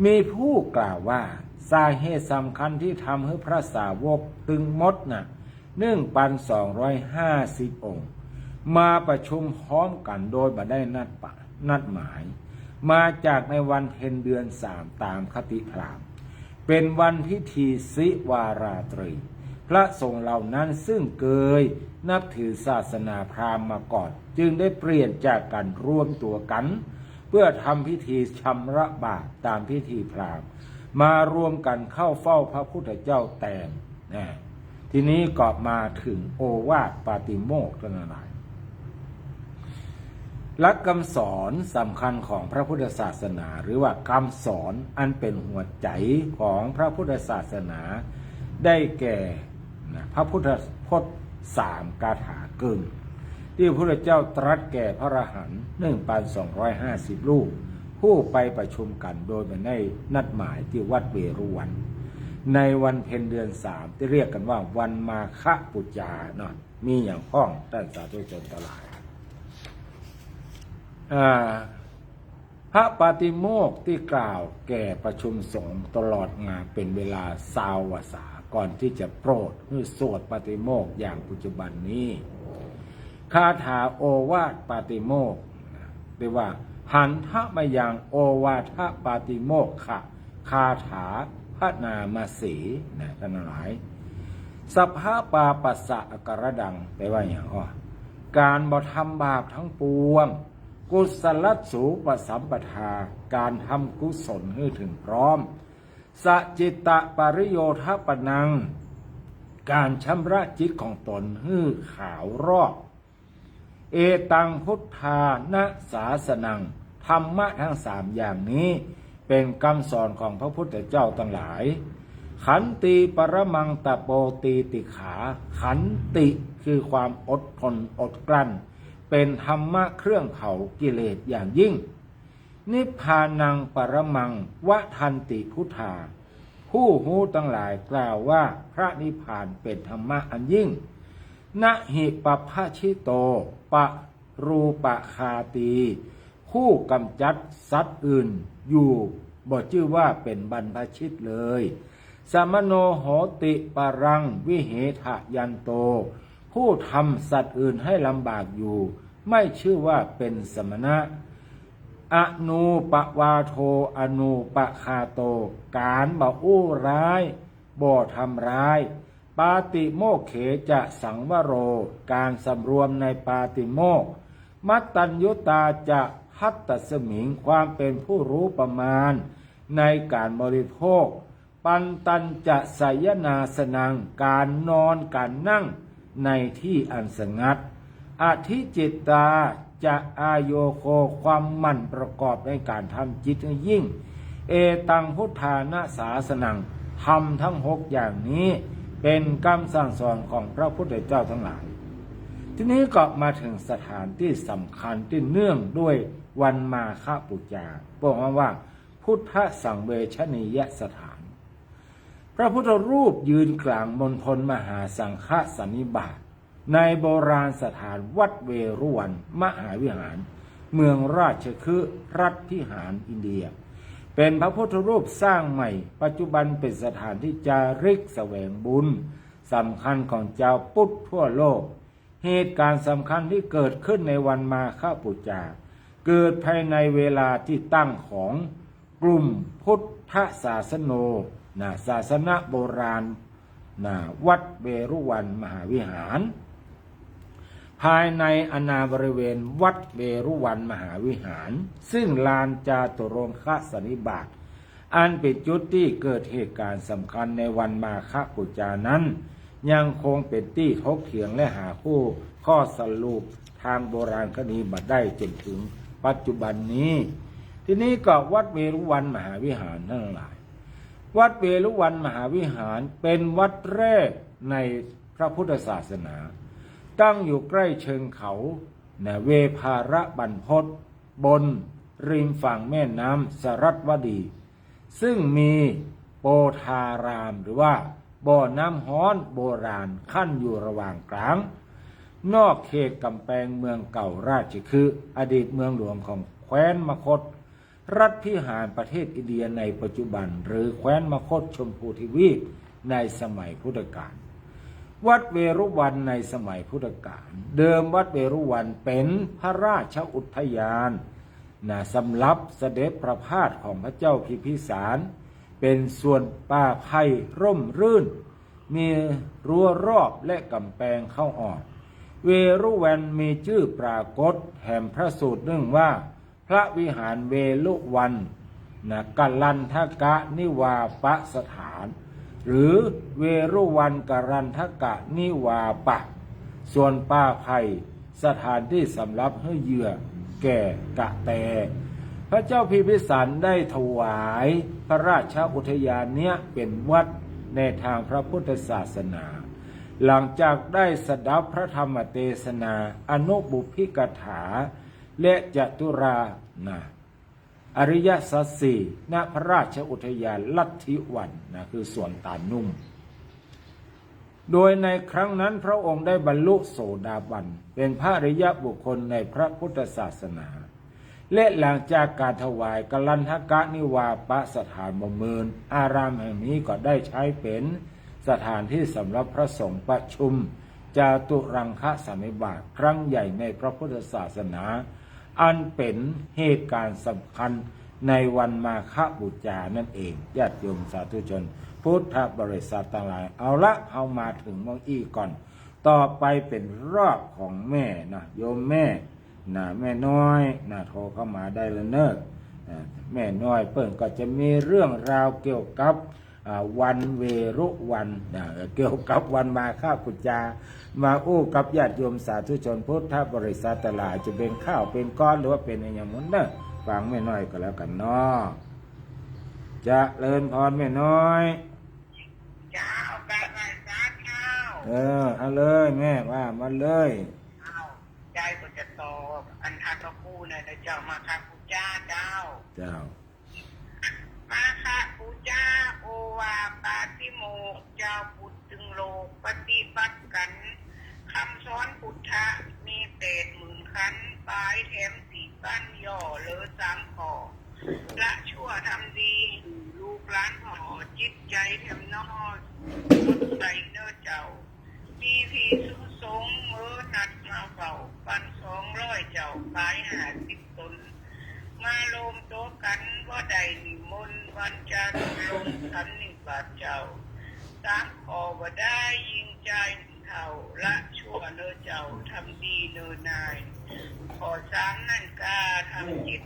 มีผู้กล่าวว่าสาเหตุสำคัญที่ทำให้พระสาวกตึงมด1,250 องค์มาประชุมพร้อมกันโดยบ่ได้นัดหมายมาจากในวันเพ็ญเดือน3ตามคติพราหมณ์เป็นวันพิธีศิวาราตรีพระสงฆ์เหล่านั้นซึ่งเคยนับถือศาสนาพราหมณ์มาก่อนจึงได้เปลี่ยนจากการรวมตัวกันเพื่อทำพิธีชำระบาปตามพิธีพราหมณ์มารวมกันเข้าเฝ้าพระพุทธเจ้าแทนทีนี้ก็มาถึงโอวาทปาติโมกข์ทั้งหลาย หลักคำสอนสำคัญของพระพุทธศาสนาหรือว่าคำสอนอันเป็นหัวใจของพระพุทธศาสนาได้แก่พระพุทธพจน์3 คาถาเกินที่พระพุทธเจ้าตรัสแก่พระอรหันต์ 1,250 รูปผู้ไปประชุมกันโดยไม่ได้นัดหมายที่วัดเวรุวันในวันเพ็ญเดือน 3ที่เรียกกันว่าวันมาฆบูชาเนาะมีอย่างพ้องท่านสาธุชนทั้งหลายพระปาติโมกข์ที่กล่าวแก่ประชุมสงฆ์ตลอดงานเป็นเวลา20 วาษาก่อนที่จะโปรดเพื่อสวดปาติโมกข์อย่างปัจจุบันนี้คาถาโอวาทปาติโมกข์เรียกว่าหันทะมายังโอวาทปาติโมกขะคาถาพระนามาสีนะท่านทั้งหลายสัพพะปาปัสสะอกรดังแปลว่าอย่างการบ่ทำบาปทั้งปวงกุศลสูปสัมปทาการทำกุศลให้ถึงพร้อมสัจจิตะปริโยทปนังการชำระจิตของตนให้ขาวรอบเอตังพุทธานะศาสนังธรรมะทั้ง3อย่างนี้เป็นคำสอนของพระพุทธเจ้าทั้งหลายขันติปรมังตะโปตีติขาขันติคือความอดทนอดกลั้นเป็นธรรมะเครื่องเผากิเลสอย่างยิ่งนิพพานังปรมังวะทันติพุทธาผู้หูทั้งหลายกล่าวว่าพระนิพพานเป็นธรรมะอันยิ่งนะหิปภาชิโตปะรูปะคาตีผู้กำจัดสัตว์อื่นอยู่บ่ชื่อว่าเป็นบรรพชิตเลยสมโนโหติปรังวิเหทะยันโตผู้ทำสัตว์อื่นให้ลำบากอยู่ไม่ชื่อว่าเป็นสมณะอนูปวาโทอนูปคาโตการบ่อู้ร้ายบ่ทำร้ายปาติโมกเขจะสังวโรการสำรวมในปาติโมกข์มัตตัญญุตาจะพัตตสมิงความเป็นผู้รู้ประมาณในการบริโภคปันตัญจะไสยนาสนังการนอนการนั่งในที่อันสงัดอธิจิตตาจะอายโยโคความมั่นประกอบในการทำจิตให้ยิ่งเอตังพุทธานาศาสนังทำทั้ง6อย่างนี้เป็นคำสั่งสอนของพระพุทธเจ้าทั้งหลายทีนี้ก็มาถึงสถานที่สำคัญที่เนื่องด้วยวันมาฆบูชาบอกว่าพุทธสังเวชนียสถานพระพุทธรูปยืนกลางมณฑลมหาสังฆสันนิบาตในโบราณสถานวัดเวรุวันมหาวิหารเมืองราชคฤห์รัฐพิหารอินเดียเป็นพระพุทธรูปสร้างใหม่ปัจจุบันเป็นสถานที่จาริกแสวงบุญสำคัญของเจ้าพุทธทั่วโลกเหตุการณ์สำคัญที่เกิดขึ้นในวันมาฆบูชาเกิดภายในเวลาที่ตั้งของกลุ่มพุทธศาสโนศาสนาโบราณวัดเวรุวันมหาวิหารภายในอาณาบริเวณวัดเวรุวันมหาวิหารซึ่งลานจาตุรงคสันนิบาตอันเป็นจุดที่เกิดเหตุการณ์สำคัญในวันมาฆบูชานั้นยังคงเป็นที่ถกเถียงและหาข้อสรุปทางโบราณคดีมาได้จนถึงปัจจุบันนี้ทีนี้ก็วัดเวรุวันมหาวิหารทั้งหลายวัดเวรุวันมหาวิหารเป็นวัดแรกในพระพุทธศาสนาตั้งอยู่ใกล้เชิงเขาเวภาระบรรพตบนริมฝั่งแม่น้ำสรัสวดีซึ่งมีโปธารามหรือว่าบ่อน้ำฮ้อนโบราณขั้นอยู่ระหว่างกลางนอกเขตกำแพงเมืองเก่าราชคฤห์อดีตเมืองหลวงของแคว้นมคธรัฐพิหารประเทศอินเดียในปัจจุบันหรือแคว้นมคธชมพูทวีปในสมัยพุทธกาลวัดเวรุวันในสมัยพุทธกาลเดิมวัดเวรุวันเป็นพระราชอุทยานสำหรับเสด็จประพาสของพระเจ้าพิมพิสารเป็นส่วนป่าไผ่ร่มรื่นมีรั้วรอบและกำแพงเข้าออกเวรุวันมีชื่อปรากฏแห่งพระสูตรหนึ่งว่าพระวิหารเวรุวันกัลลันทกะนิวาปสถานหรือเวรุวันกัลลันทกะนิวาปะส่วนป่าไผ่สถานที่สำหรับให้เหยื่อ แก่กะแตพระเจ้าพิมพิสารได้ถวายพระราชอุทยานเนี้ยเป็นวัดในทางพระพุทธศาสนาหลังจากได้สดับพระธรรมเทศนาอนุบุพพิกถาและจตุรานะอริยสัจสี่ณพระราชอุทยานลัทธิวันนะคือสวนตาลนุ่มโดยในครั้งนั้นพระองค์ได้บรรลุโสดาบันเป็นพระอริยบุคคลในพระพุทธศาสนาและหลังจากการถวายกลันทกะนิวาปสถานบำเพ็ญอารามแห่งนี้ก็ได้ใช้เป็นสถานที่สำหรับพระสงฆ์ประชุมจาตุรังคสันนิบาตครั้งใหญ่ในพระพุทธศาสนาอันเป็นเหตุการณ์สำคัญในวันมาฆบูชานั่นเองญาติโยมสาธุชนพุทธบริษัททั้งหลายเอาละเอามาถึงเมื่อกี้ก่อนต่อไปเป็นรอบของแม่นะโยมแม่นะแม่น้อยนะโทรเข้ามาได้แล้วเนอะแม่น้อยเปิ้นก็จะมีเรื่องราวเกี่ยวกับวันเวรุวันนะเกี่ยวกับวันมาฆบูชามาอู้กับญาติโยมสาธุชนพุทธบริษัททั้งหลายจะเป็นข้าวเป็นก้อนหรือว่าเป็นอย่างนั้นเนอะฟังแม่น้อยก็แล้วกันเนาะจะเลินพรแม่น้อยเจ้าไปไหว้พระเจ้าเอาเลยแม่ว่ามาเลยใจก็จะตอบอันทักกูเนี่ยเจ้ามาคับูชาเจ้ามาคับูชาโอวาปาติโมกเจ้าพุทธจึงโลกปฏิบัติกันคำสอนพุทธะมี80,000 ขันปลายแถม4 ปั้นย่อเลอ3 ข้อละชั่วทำดีลูกหลานห่อจิตใจแถมนอสดใสเนื้อเจ้ามีผีสุสงเมื่อนัดมาเฝ้าปัน200 เจ้าปลาย50 ตนมาลมโตกันว่าใดนิมนต์วันจันทร์ลงสันนิบาตเจ้า3 ข้อว่าได้ยิงใจเท่าละชั่วเนื้อเจ้าทำดีเนื้อนายขอ3 นั่นกาทำจิต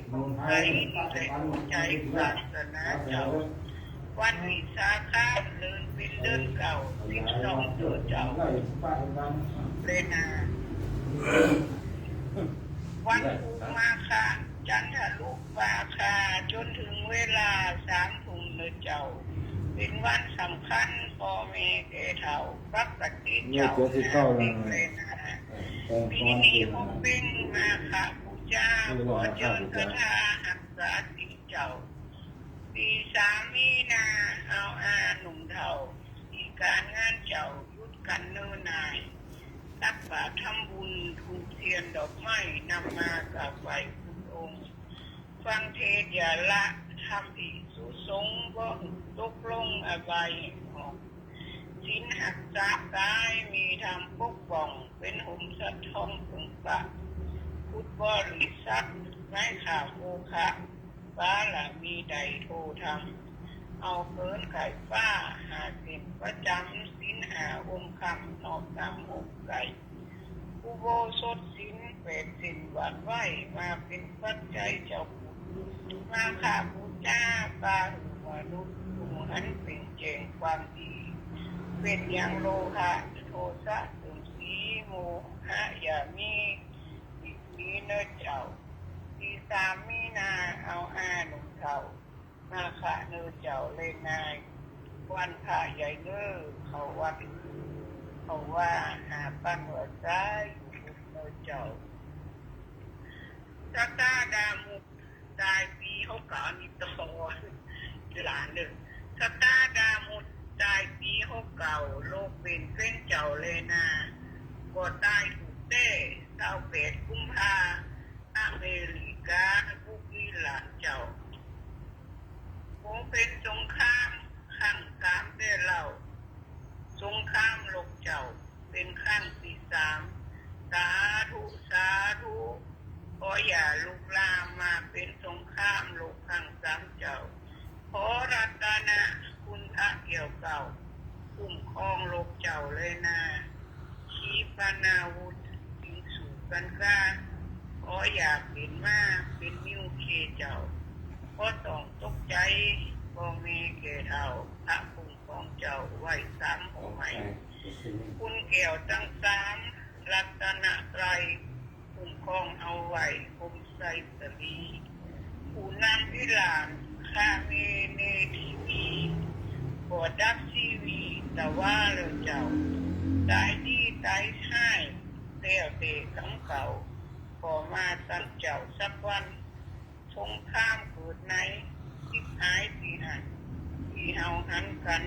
ใจและใจศาสนาเจ้าวันวิสาขะเดินเป็นเดินเก่า12 ตัวเจ้าเลนาวันอุมาคาจันทรุปาคาจนถึงเวลา3 ทุ่มเนื้อเจ้าเป็นวันสำคัญพ่อแม่แก่เฒ่าปกติเจ้าเลนาปีนี้ผมเป็นมาฆบูชาขอเชิญคาถาหักษาสิเจ้าปี3 มีนาเอาหนุ่มเฒ่าที่การงานเจ้ายุดกันเนิ่นนายตักบาตรทำบุญถูกเทียนดอกไม้นำมากราบไหว้คุณองค์ฟังเทศอย่าละทำผิดสุสงก็ตกลงอบายหอกศีลหักษากายมีธรรมปกป้องเป็นห่มสัตว์ทองถึงปะพุทธบริษัทไม่ขาดโมฆะฟ้าละมีใดโทธรรมเอาเกินไก่ฟ้า50 ประจำศีล5 องค์คำนอกตาม6 ไก่อุโบสถศีล80 วันไหวมาเป็นปัจจัยเจ้ามาขาบูชาปาหุมนุษย์ผู้หันเป็นเจงความดีเป็นอย่างโลหะโทสะตุมสีโมหะอย่ามีอีกนี้เนื้อเจ้าปี3 มีนาเอาหนุ่มเฒ่ามาคะเนื้อเจ้าเล่นนายวันพระใหญ่เนื้อเขาวัดเขาว่าปั้นหัวใจเนื้อเจ้าสตาดามุกตายปีเขาก่อนนี่ตัวหลานหนึ่งสตาดามุกตายปีเขาเก่าโลกเป็นเส้นเจ้าเลยนาก็ตายถูกเต้28 กุมภาอเมริกาผู้กีหลานเจ้าคงเป็นสงครามข้างกามได้เล่าสงครามโลกเจ้าเป็นข้างที่3สาธุสาธุขออย่าลุกลามมาเป็นสงครามโลกข้าง3เจ้าขอรัตนะคุณพระเกี่ยวเก่าคุ้มครองโลกเจ้าเลยนะชีปนาวุธถึงสู่กันกาขออย่าเป็นมาเป็นนิ้วเคเจ้าก็ต้องตกใจบ่มีเกเฒ่าพระคุ้มครองเจ้าไว้3 หัวใหม่คุณแก้วทั้ง3รัตนไตรัยคุ้มครองเอาไว้คุ้มท รสลีผู้นำวิลานคาเมเนทีวีบอดับซีวีแต่ว่าเราเจ้าตายดีตายใช่เตี้ยวเตะของเก่าพอมาตั้งเจ้าสักวันสงครามเกิดในที่หายปีหันที่เฮาหันกัน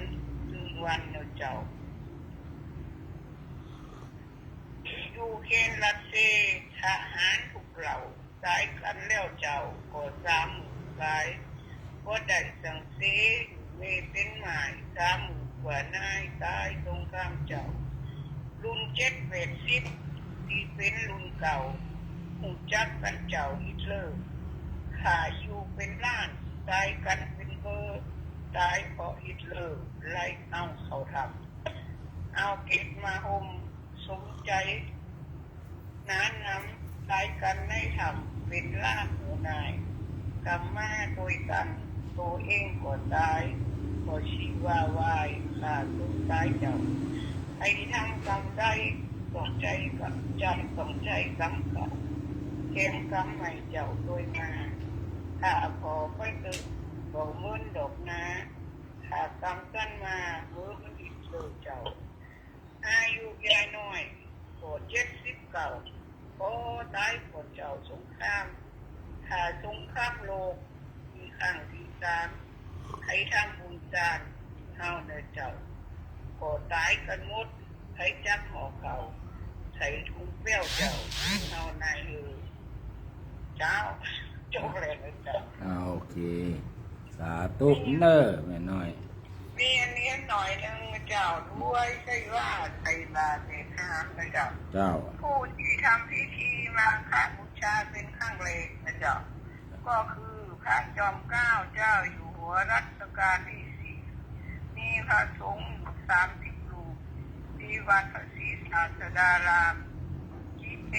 ถึงวันเราเจ้ายูเครนรัสเซียทหารทุกเหล่าตายกันแล้วเจ้าก็ซ้ำตายก็ได้สังเสมีเป็นหมายซ้ำกว่านายตายตรงข้ามเจ้ารุ่น7-80ที่เป็นรุ่นเก่าหูจักกันเจ้าฮิตเลอร์ขาอยู่เป็นล้านตายกันเป็นเบอร์ตายเพราะฮิตเลอร์ไล่เอาเขาทำเอาเก็บมาห่มสมใจน้านำตายกันในธรรมเป็นล่าหัวนายกรรมมาโดยกันตัวเองก็ตายก็ชีวาวายขาดตัวตายเจ้าไอ้ทำกรรมได้ต้องใจกับใจต้องใจกรรมเก่าเกมกรรมใหม่เจ้าโดยมาถ้าพอไปตึกก็เมื่นดอกนาถ้ากรรมกันมาเมื่อมันอิดเลยเจ้าอายุยายน้อยก็79โอ้ตายคนเจ้าสงครามถ้าสงครามโลกมีครั้งที่3ให้ทำบุญจานเฮาเนเจ้าก็ตายกันหมดให้จับหอเขาใส่ถุงเปรี้ยวเจ้าเฮานายเจ้าจบเลยนะเจ้าโอเคสาธุเนอแม่น้อยมีอันนี้หน่อยนึงเจ้าด้วยใช่ว่าไทยบาเนทามนะเจ้าผู้ที่ทำพิธีมาฆบูชาเป็นข้างเลกนะเจ้าก็คือพระจอมเกล้าเจ้าอยู่หัวรัชกาลที่4มีพระสงฆ์30 รูปที่วัดพระศรีศาสดารามกิเต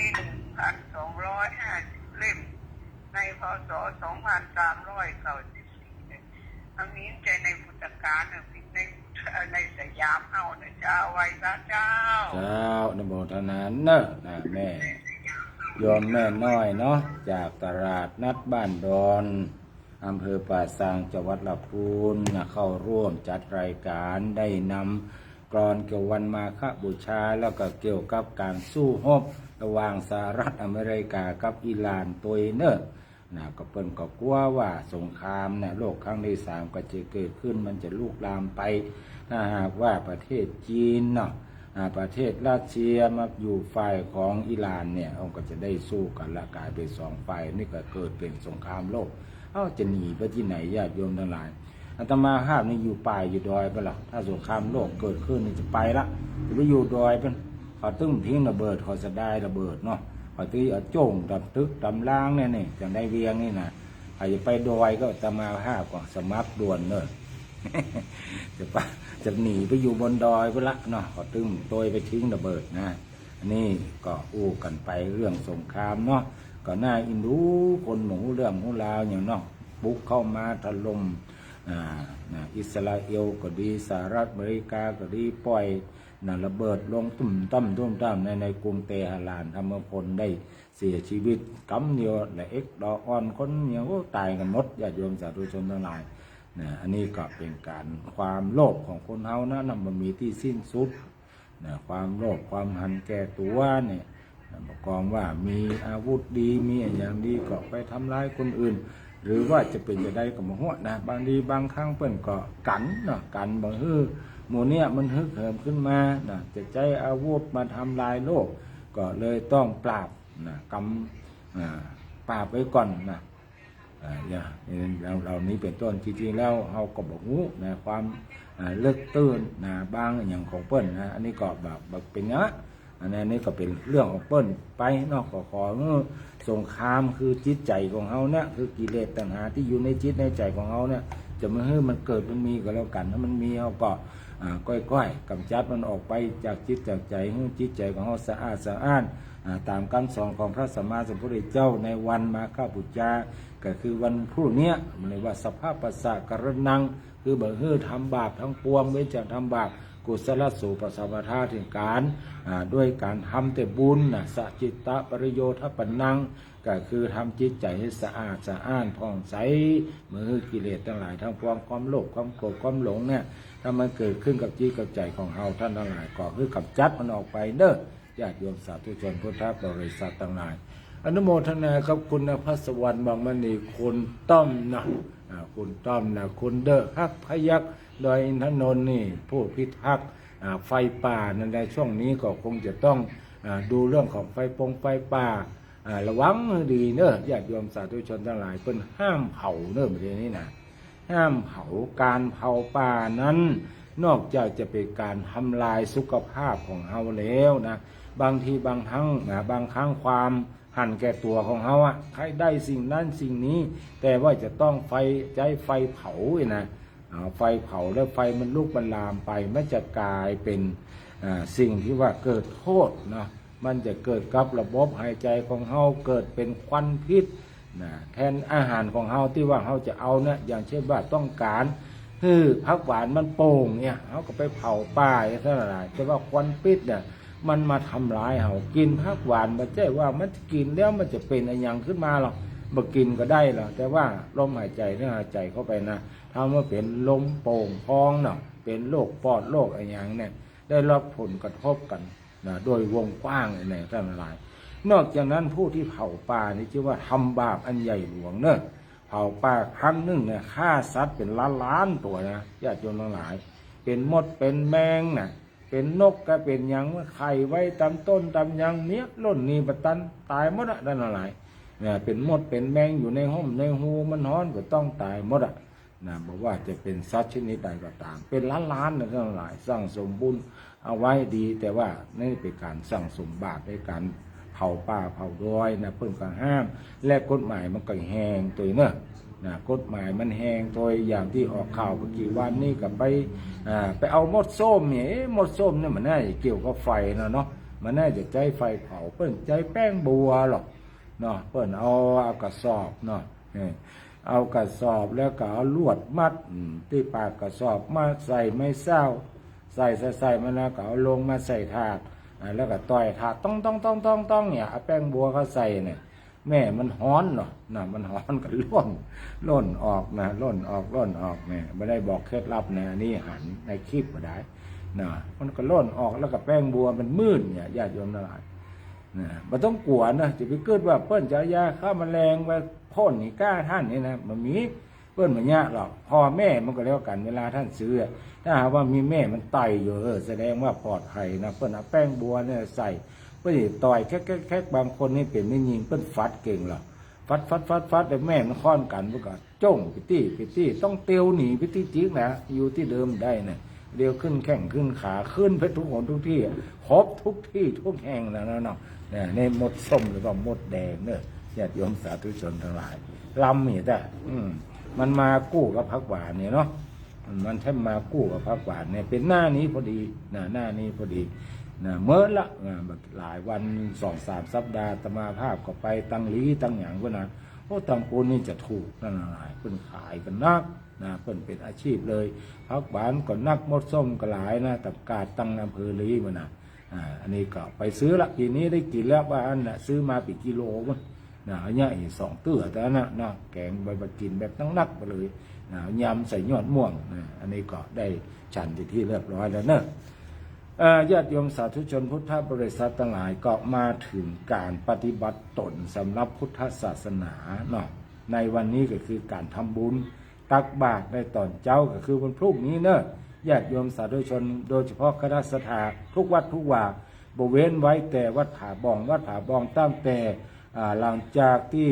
1,250 เล่มในพ.ศ. 2394อันนี้ใจในพุทธกาลในสยามเฮานะเจ้าไว้ซะเจ้านโมทนาเนอะนะแม่ยอมแม่น้อยเนาะจากตลาดนัดบ้านดอนอำเภอป่าซางจังหวัดลำพูนเข้าร่วมจัดรายการได้นำกลอนเกี่ยววันมาฆบูชาแล้วก็เกี่ยวกับการสู้รบระหว่างสหรัฐอเมริกากับอิหร่านตัวเนอะก็เปิ้นก็กลัวว่าสงครามโลกครั้งที่3ก็จะเกิดขึ้นมันจะลุกลามไปถ้าหากว่าประเทศจีนประเทศรัสเซียมาอยู่ฝ่ายของอิหร่านเนี่ยเขาก็จะได้สู้กันละกลายเป็น2ฝ่ายนี่ก็เกิดเป็นสงครามโลกจะหนีไปที่ไหนญาติโยมทั้งหลายอาตมาภาพนี่อยู่ป่าอยู่ดอยไปละถ้าสงครามโลกเกิดขึ้นนี่จะไปละจะไปอยู่ดอยเป็นเขาตึ้งทิ้งระเบิดเขาจะได้ระเบิดเนาะเขาที่โจ่งดำตึกดำล้างเนี่ยนี่จังได้เวียงนี่นะใครจะไปดอยก็อาตมาภาพก็สมัครด่วนเนอะ จะหนีไปอยู่บนดอยไปละเนาะเขาตึ้งโดยไปทิ้งระเบิดนะอันนี้ก็อู้กันไปเรื่องสงครามเนาะก็น่าอินดูคนหมูเรื่องของเราอย่างเนาะบุกเข้ามาถล่มอิสราเอลก็ดีสหรัฐอเมริกาก็ดีปล่อยระเบิดลงตุ่มตั้มในกรุงเตหะรานทำให้คนได้เสียชีวิตกำเดียวและเอ็กดอออนคนเนี่ยก็ตายกันหมดญาติโยมสาธุชนทั้งหลายอันนี้ก็เป็นการความโลภของคนเฮานะมันมีที่สิ้นสุดความโลภความหันแก่ตัวเนี่ยบอกกองว่ามีอาวุธดีมีอย่างดีก็ไปทำร้ายคนอื่นหรือว่าจะเป็นจะได้กับหัวบางทีบางครั้งเปิ้นก็กันกันบางหมู่เนี่ยมันฮึกเหิมขึ้นมาจะใช้อาวุธมาทำลายโลกก็เลยต้องปราบกำปราบไว้ก่อนเรานี้เป็นต้นจริงๆแล้วเราก็บอกความเลิกตื่นบางอย่างของเปิ้ลอันนี้ก็แบบเป็นเนี้ยอันนี้ก็เป็นเรื่องของเปิ้ลไปนอกขอสงครามคือจิตใจของเขาเนี่ยคือกิเลสตัณหาที่อยู่ในจิตในใจของเขาเนี่ยจะมาให้มันเกิดมันมีก็แล้วกันถ้ามันมีเขาก็ก้อยๆกำจัดมันออกไปจากจิตจากใจให้จิตใจของเขาสะอาดตามคำสอนของพระสัมมาสัมพุทธเจ้าในวันมาฆบูชาก็คือวันพรุ่งนี้มันเรียกว่าสภาพปัสสะกรณังคือบ่ฮื้อทำบาปทั้งปวงเว้นจากทำบาปกุศลสูปสัมปทาถึงการด้วยการทำแต่บุญสัจจิตะปริโยทปันนังก็ ก็คือทำจิตใจให้สะอาดสะอ้านผ่องใสมือกิเลสทั้งหลายทั้งปวงความโลภความโกรธความหลงเนี่ยถ้ามันเกิดขึ้นกับจิตกับใจของเฮาท่านทั้งหลายก็คือกำจัดมันออกไปเด้อญาติโยมสาธุชนพุทธบริษัททั้งหลายอนุโมทนากับคุณพระสวรรค์บางมณีคุณต้อมนะคุณต้อมนะคุณเด้อฮักพยักดอยอินทนนท์นี่ผู้พิทักษ์ไฟป่าในช่วงนี้ก็คงจะต้องดูเรื่องของไฟป่าระวังดีเนอะญาติโยมสาธุชนทั้งหลายเพิ่นห้ามเผาเนอะประเด็นนี้นะห้ามเผาการเผาป่านั้นนอกจากจะเป็นการทำลายสุขภาพของเฮาแล้วนะบางทีบางครั้งบางครั้งความหั่นแก่ตัวของเฮาใครได้สิ่งนั้นสิ่งนี้แต่ว่าจะต้องใจไฟเผานะไฟเผาแล้วไฟมันลุกมันลามไปมันจะกลายเป็นสิ่งที่ว่าเกิดโทษนะมันจะเกิดกับระบบหายใจของเฮาเกิดเป็นควันพิษนะแทนอาหารของเฮาที่ว่าเฮาจะเอาเนี่ยอย่างเช่นว่าต้องการผักหวานมันโป่งเนี่ยเฮาก็ไปเผาป่าเท่าไหร่แต่ว่าควันพิษเนี่ยมันมาทำร้ายเฮากินผักหวานมันใช่ว่ามันกินแล้วมันจะเป็นอะไรอย่างขึ้นมาหรอกบ่กินก็ได้หรอกแต่ว่าลมหายใจเนี่ยหายใจเข้าไปนะทำให้เป็นลมโป่งพองเนาะเป็นโรคปอดโรคอะไรอย่างเนี่ยได้รับผลกระทบกันนะโดยวงกว้างในท่านหลายนอกจากนั้นผู้ที่เผาป่านี่ชื่อว่าทำบาปอันใหญ่หลวงเนอะเผาป่าครั้งหนึ่งเนี่ยฆ่าสัตว์เป็นล้านตัวนะญาติโยมทั้งหลายเป็นมดเป็นแมงนะเป็นนกก็เป็นยังไข่ไว้ตามต้นตามยังเนี้ยล้นนี่ปะตันตายหมดท่านหลายเนี่ยเป็นมดเป็นแมงอยู่ในห้องในหูมันร้อนก็ต้องตายหมดนะบอกว่าจะเป็นสัตว์ชนิดใดก็ตามเป็นล้านนะท่านหลายสร้างสมบูรณ์เอาไว้ดีแต่ว่านี่เป็นการสั่งสมบาปในการเผาป่าเผาดอยนะเพิ่มการห้ามและกฎหมายมันก็แห้งตัวเนอะนะกฎหมายมันแห้งตัวอย่างที่ออกข่าวเมื่อกี้วันนี้กับไปเอามดส้มเนี่ยมดส้มเนี่ยมันน่าจะเกี่ยวกับไฟนะเนาะมันน่าจะใจไฟเผาเพิ่นใจแป้งบัวหรอกเนาะเพิ่นเอากระสอบเนาะเอากระสอบแล้วก็เอาลวดมัดที่ปากกระสอบมาใส่ไม่เศร้าใส่มันแล้วก็เอาลงมาใส่ถาดแล้วก็ต่อยถาดต้องเนี่ยเอาแป้งบัวเขาใส่เนี่ยแม่มันฮ้อนเนาะมันฮ้อนก็ล่นออกนะล่นออกเนี่ยไม่ได้บอกเคล็ดลับนะนี่หันในคลิปมาได้นะมันก็ล่นออกแล้วก็แป้งบัวมันมืดเนี่ยญาติโยมทั้งหลายนะมันต้องกลัวนะจะไปเกิดว่าเปิ้นจะยาฆ่าแมลงไปพ่นนี่กล้าท่านนี่นะมันมีเปิ้นมันยากหรอกพ่อแม่มันก็แล้วกันเวลาท่านซื้อถ้าหากว่ามีแม่มันไตอยู่แสดงว่าปลอดภัยนะเปิ้นเอาแป้งบัวเนี่ยใส่เปิ้นต่อยแค่บางคนนี่เป็นไม่ยิงเปิ้นฟัดเก่งหรอกฟัดแต่แม่มันค้อนกันเมื่อก่อนจ้งพิตี้ต้องเตียวหนีพิตี้จริงนะอยู่ที่เดิมได้นะเดียวขึ้นแข้งขึ้นขาขึ้นไปทุกหนทุกที่ครบทุกที่ทุกแห่งแล้วเนาะเนี่ยในมดส้มหรือว่ามดแดงเนี่ยญาติโยมสาธุชนทั้งหลายลำนี่แต่มันมากู้กับผักหวานเนี่ยเนาะมันแทบมากู้กับผักหวานเนี่ยเป็นหน้านี้พอดีหน้านี้พอดีเมื่อละหลายวัน 2-3 สัปดาห์ตมาภาพก็ไปตั้งลีตั้งอย่างก็นะโอ้ตังปูนนี่จะถูกนั่นหลายเพิ่นขายกันนักเพิ่นเป็นอาชีพเลยผักหวานก็นักมดส้มก็หลายนะตับกาดตั้งอำเภอลีมันอันนี้ก็ไปซื้อละปีนี้ได้กินแล้วว่าอันซื้อมาเป็นกิโลมั้งอันนี้2 เตื้อแต่นะแกงใบกินแบบนักไปเลยยำใส่ยอดม่วงอันนี้ก็ได้ฉันที่เรียบร้อยแล้วเนอะญาติโยมสาธุชนพุทธบริษัททั้งหลายก็มาถึงการปฏิบัติตนสำหรับพุทธศาสนาเนาะในวันนี้ก็คือการทำบุญตักบาตรในตอนเช้าก็คือวันพรุ่งนี้เนอะญาติโยมสาธุชนโดยเฉพาะคณะสัตยาทุกวัดทุกว่าบริเวณไว้แต่วัดผาบองตั้งแต่หลังจากที่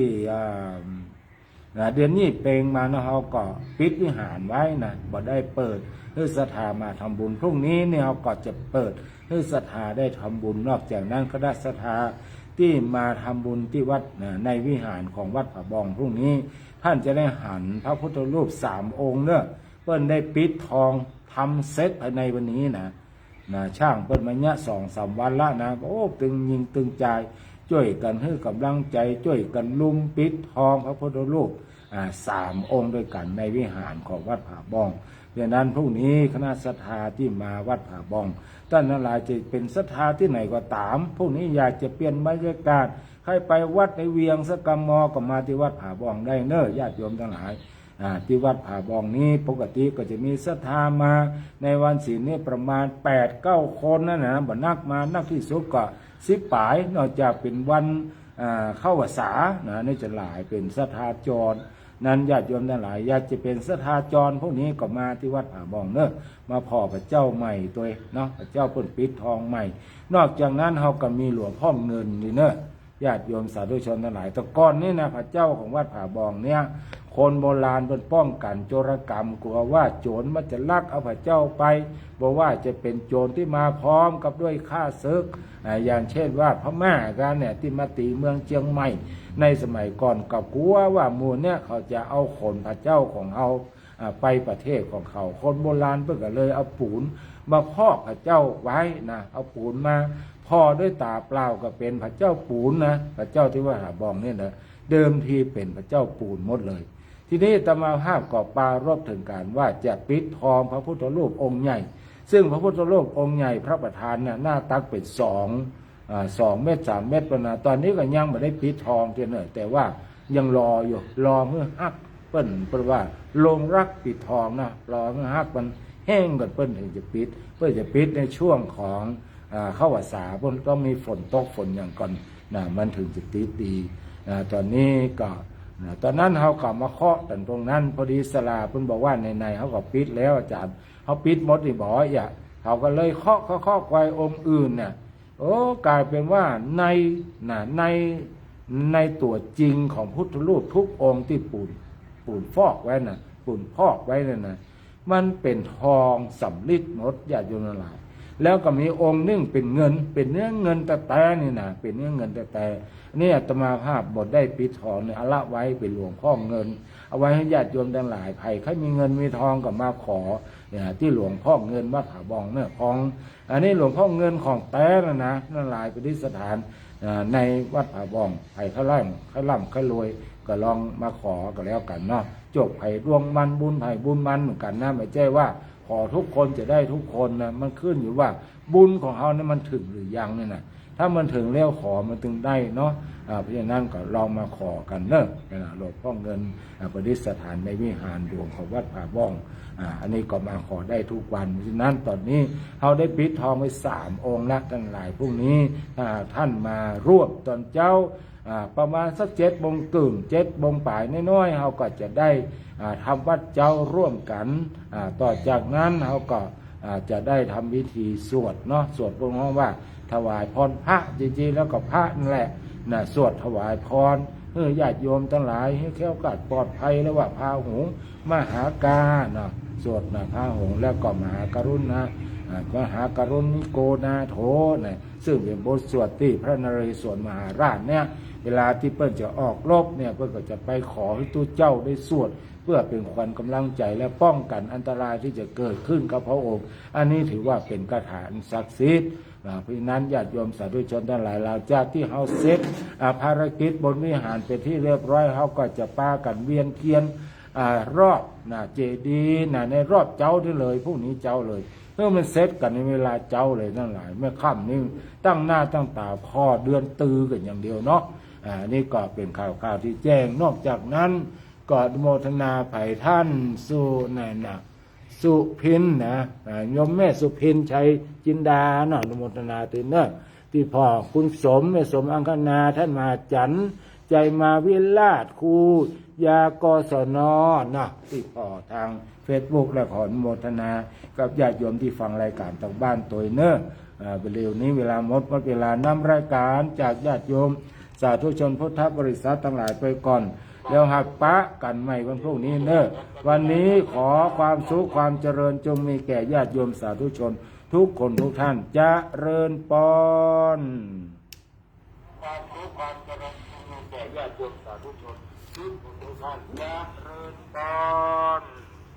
เดือนนี้เปงมาเนาะเขาก็ปิดวิหารไว้นะบ่ได้เปิดเพื่อศรัทธามาทำบุญพรุ่งนี้เนี่ยเขาก็จะเปิดเพื่อศรัทธาได้ทำบุญนอกจากนั้นคณะศรัทธาที่มาทำบุญที่วัดในวิหารของวัดผาบองพรุ่งนี้ท่านจะได้หันพระพุทธรูป3 องค์เนอะเปิ้นได้ปิดทองทำเซตภายในวันนี้นะช่างเปิ้นมาเนี่ย2-3 วันละนะโอ้ตึงยิงตึงใจช่วยกันให้กำลังใจช่วยกันลุมปิดทองพระพุทธรูป3 องค์ด้วยกันในวิหารของวัดผาบองดังนั้นพรุ่งนี้คณะศรัทธาที่มาวัดผาบองท่านทั้งหลายจะเป็นศรัทธาที่ไหนก็ตามพรุ่งนี้อยากจะเปลี่ยนบรรยากาศ ใครไปวัดในเวียงสกมก็มาที่วัดผาบองได้เนอะญาติโยมทั้งหลายที่วัดผาบองนี้ปกติก็จะมีศรัทธามาในวันศีลนี่ประมาณ 8-9 คนนั่นนะบ่นักมานักที่สุดก็10 ปลายนอกจากเป็นวันเข้าพรรษานี่จะหลายเป็นศรัทธาจรนั้นญาติโยมทั้งหลายอยากจะเป็นศรัทธาจรพวกนี้ก็มาที่วัดผาบองเนอะมาพ่อพระเจ้าใหม่ตัวเนาะพระเจ้าเพิ่นปิดทองใหม่นอกจากนั้นเขาก็มีหลวงพ่อเงินนี่เนอะญาติโยมสาธุชนทั้งหลายแต่ก่อนนี่นะพระเจ้าของวัดผาบองเนี่ยคนโบราณเป็นป้องกันโจรกรรมกลัวว่าโจรมันจะลักเอาพระเจ้าไปบอกว่าจะเป็นโจรที่มาพร้อมกับด้วยข้าศึกอย่างเช่นว่าพม่ากันเนี่ยที่มาตีเมืองเชียงใหม่ในสมัยก่อนกับกลัวว่าหมู่เนี่ยเขาจะเอาขนพระเจ้าของเขาไปประเทศของเขาคนโบราณเพิ่งก็เลยเอาปูนมาพอกพระเจ้าไว้นะเอาปูนมาพอด้วยตาเปล่าก็เป็นพระเจ้าปูนนะพระเจ้าที่ว่าหาบองเนี่ยนะเดิมทีเป็นพระเจ้าปูนหมดเลยทีนี้ตมาภาพก็ปรารภถึงการว่าจะปิดทองพระพุทธรูปองค์ใหญ่ซึ่งพระพุทธรูปองค์ใหญ่พระประธานน่ะหน้าตักเป็น2 เมตร 3 เมตรประมาณตอนนี้ก็ยังไม่ได้ปิดทองเท่านั้นแต่ว่ายังรออยู่รอเมื่อฮักเปิ้นเพราะว่าลงรักปิดทองนะรอเมื่อฮักมันแห้งก่อนเปิ้นถึงจะปิดเพื่อจะปิดในช่วงของเข้าพรรษาเปิ้นต้องมีฝนตกฝนอย่างก่อนมันถึงจะติดดีตอนนี้ก็ตอนนั้นเขากลับมาเคาะแต่ตรงนั้นพอดีสลาเพิ่นบอกว่าในเขาก็ปิดแล้วอาจารย์เขาปิดหมดนี่บอกอย่าเขาก็เลยเคาะไว้องค์อื่นเนี่ยโอ้กลายเป็นว่าในตัวจริงของพุทธรูปทุกองค์ที่ปูนฟอกไว้น่ะปูนพอกไว้นั่นน่ะมันเป็นทองสำริดหมดญาติโยมทั้งหลายแล้วก็มีองค์นึงเป็นเงินเป็นเนื้อเงินแต่นี่นะเป็นเนื้อเงินแต่นี่อาตมาภาพบทได้ปิดทองเนี่ยละไว้เป็นหลวงพ่อเงินเอาไว้ให้ญาติโยมทั้งหลายใครมีเงินมีทองก็มาขอที่หลวงพ่อเงินวัดผาบองเนี่ยของอันนี้หลวงพ่อเงินของแต่นะนั่นหลายประดิษฐานในวัดผาบองใครเขาร่ำเขารวยก็ลองมาขอก็แล้วกันเนาะจบไผ่ดวงมันบุญไผ่บุญมันเหมือนกันนะไม่ใช่ว่าขอทุกคนจะได้ทุกคนนะมันขึ้นอยู่ว่าบุญของเขาเนี่ยมันถึงหรือยังเนี่ยนะถ้ามันถึงแล้วขอมันถึงได้เนาะเพราะฉะนั้นก็ลองมาขอกันเนอะหลวงพ่อเงินประดิษฐานในวิหารหลวงของวัดผาบ้องอันนี้ก็มาขอได้ทุกวันเพราะฉะนั้นตอนนี้เขาได้ปิดทองไว้3 องค์ละทั้งหลายพรุ่งนี้ท่านมาร่วมตอนเจ้าประมาณสัก7 โมงครึ่ง7 โมงปลายน้อยๆเขาก็จะได้ทำวัดเจ้าร่วมกันต่อจากนั้นเขาก็จะได้ทำพิธีสวดเนาะสวดพระองค์ว่าถวายพรพระจริงๆแล้วก็พระนั่นแหละสวดถวายพรญาติโยมทั้งหลายให้แคล้วคลาดปลอดภัยแล้วว่าพาหุงมหากาเนาะสวดพาหุงแล้วก็มหากรุณามหากรุณิโกนาโถเนี่ยซึ่งเป็นบทสวดที่พระนเรศวรมหาราชเนี่ยเวลาที่เปิ้นจะออกรบเนี่ยเปิ้นก็จะไปขอให้ตู้เจ้าได้สวดเพื่อเป็นขวัญกำลังใจและป้องกันอันตรายที่จะเกิดขึ้นกับพระองค์อันนี้ถือว่าเป็นคาถาศักดิ์สิทธิ์เพราะนั้นญาติโยมสาธุชนทั้งหลายหลังจากที่เขาเสร็จภารกิจบนวิหารเป็นที่เรียบร้อยเขาก็จะปากันเวียนเทียนรอบเจดีย์ในรอบเจ้าได้เลยพวกนี้เจ้าเลยเมื่อมันเสร็จกันในเวลาเจ้าเลยนั่นหลายเมื่อค่ำนี้ตั้งหน้าตั้งตาพอเดือนตือกันอย่างเดียวเนาะนี่ก็เป็นข่าวที่แจ้งนอกจากนั้นก็อนุโมทนาไผ่ท่านสุพินโยมแม่สุพินชัยจินดาเนาะอนุโมทนาตื่นเนอะที่พ่อคุณสมแม่สมอังคณาท่านมาจันใจมาวิลาศครูยากศนเนาะที่พ่อทางเฟซบุ๊กและขออนุโมทนากับญาติโยมที่ฟังรายการทางบ้านตัวเนอะเร็วนี้เวลาหมดเวลานำรายการจากญาติโยมสาธุชนพุทธบริษัททั้งหลายไปก่อนแล้วหักปะกันใหม่วันพรุ่งนี้เนอะวันนี้ขอความสุขความเจริญจงมีแก่ญาติโยมสาธุชนทุกคนทุกท่านเจริญปอนความสุขความเจริญจงมีแก่ญาติโยมสาธุชนทุกคนทุกท่านเจริญปอน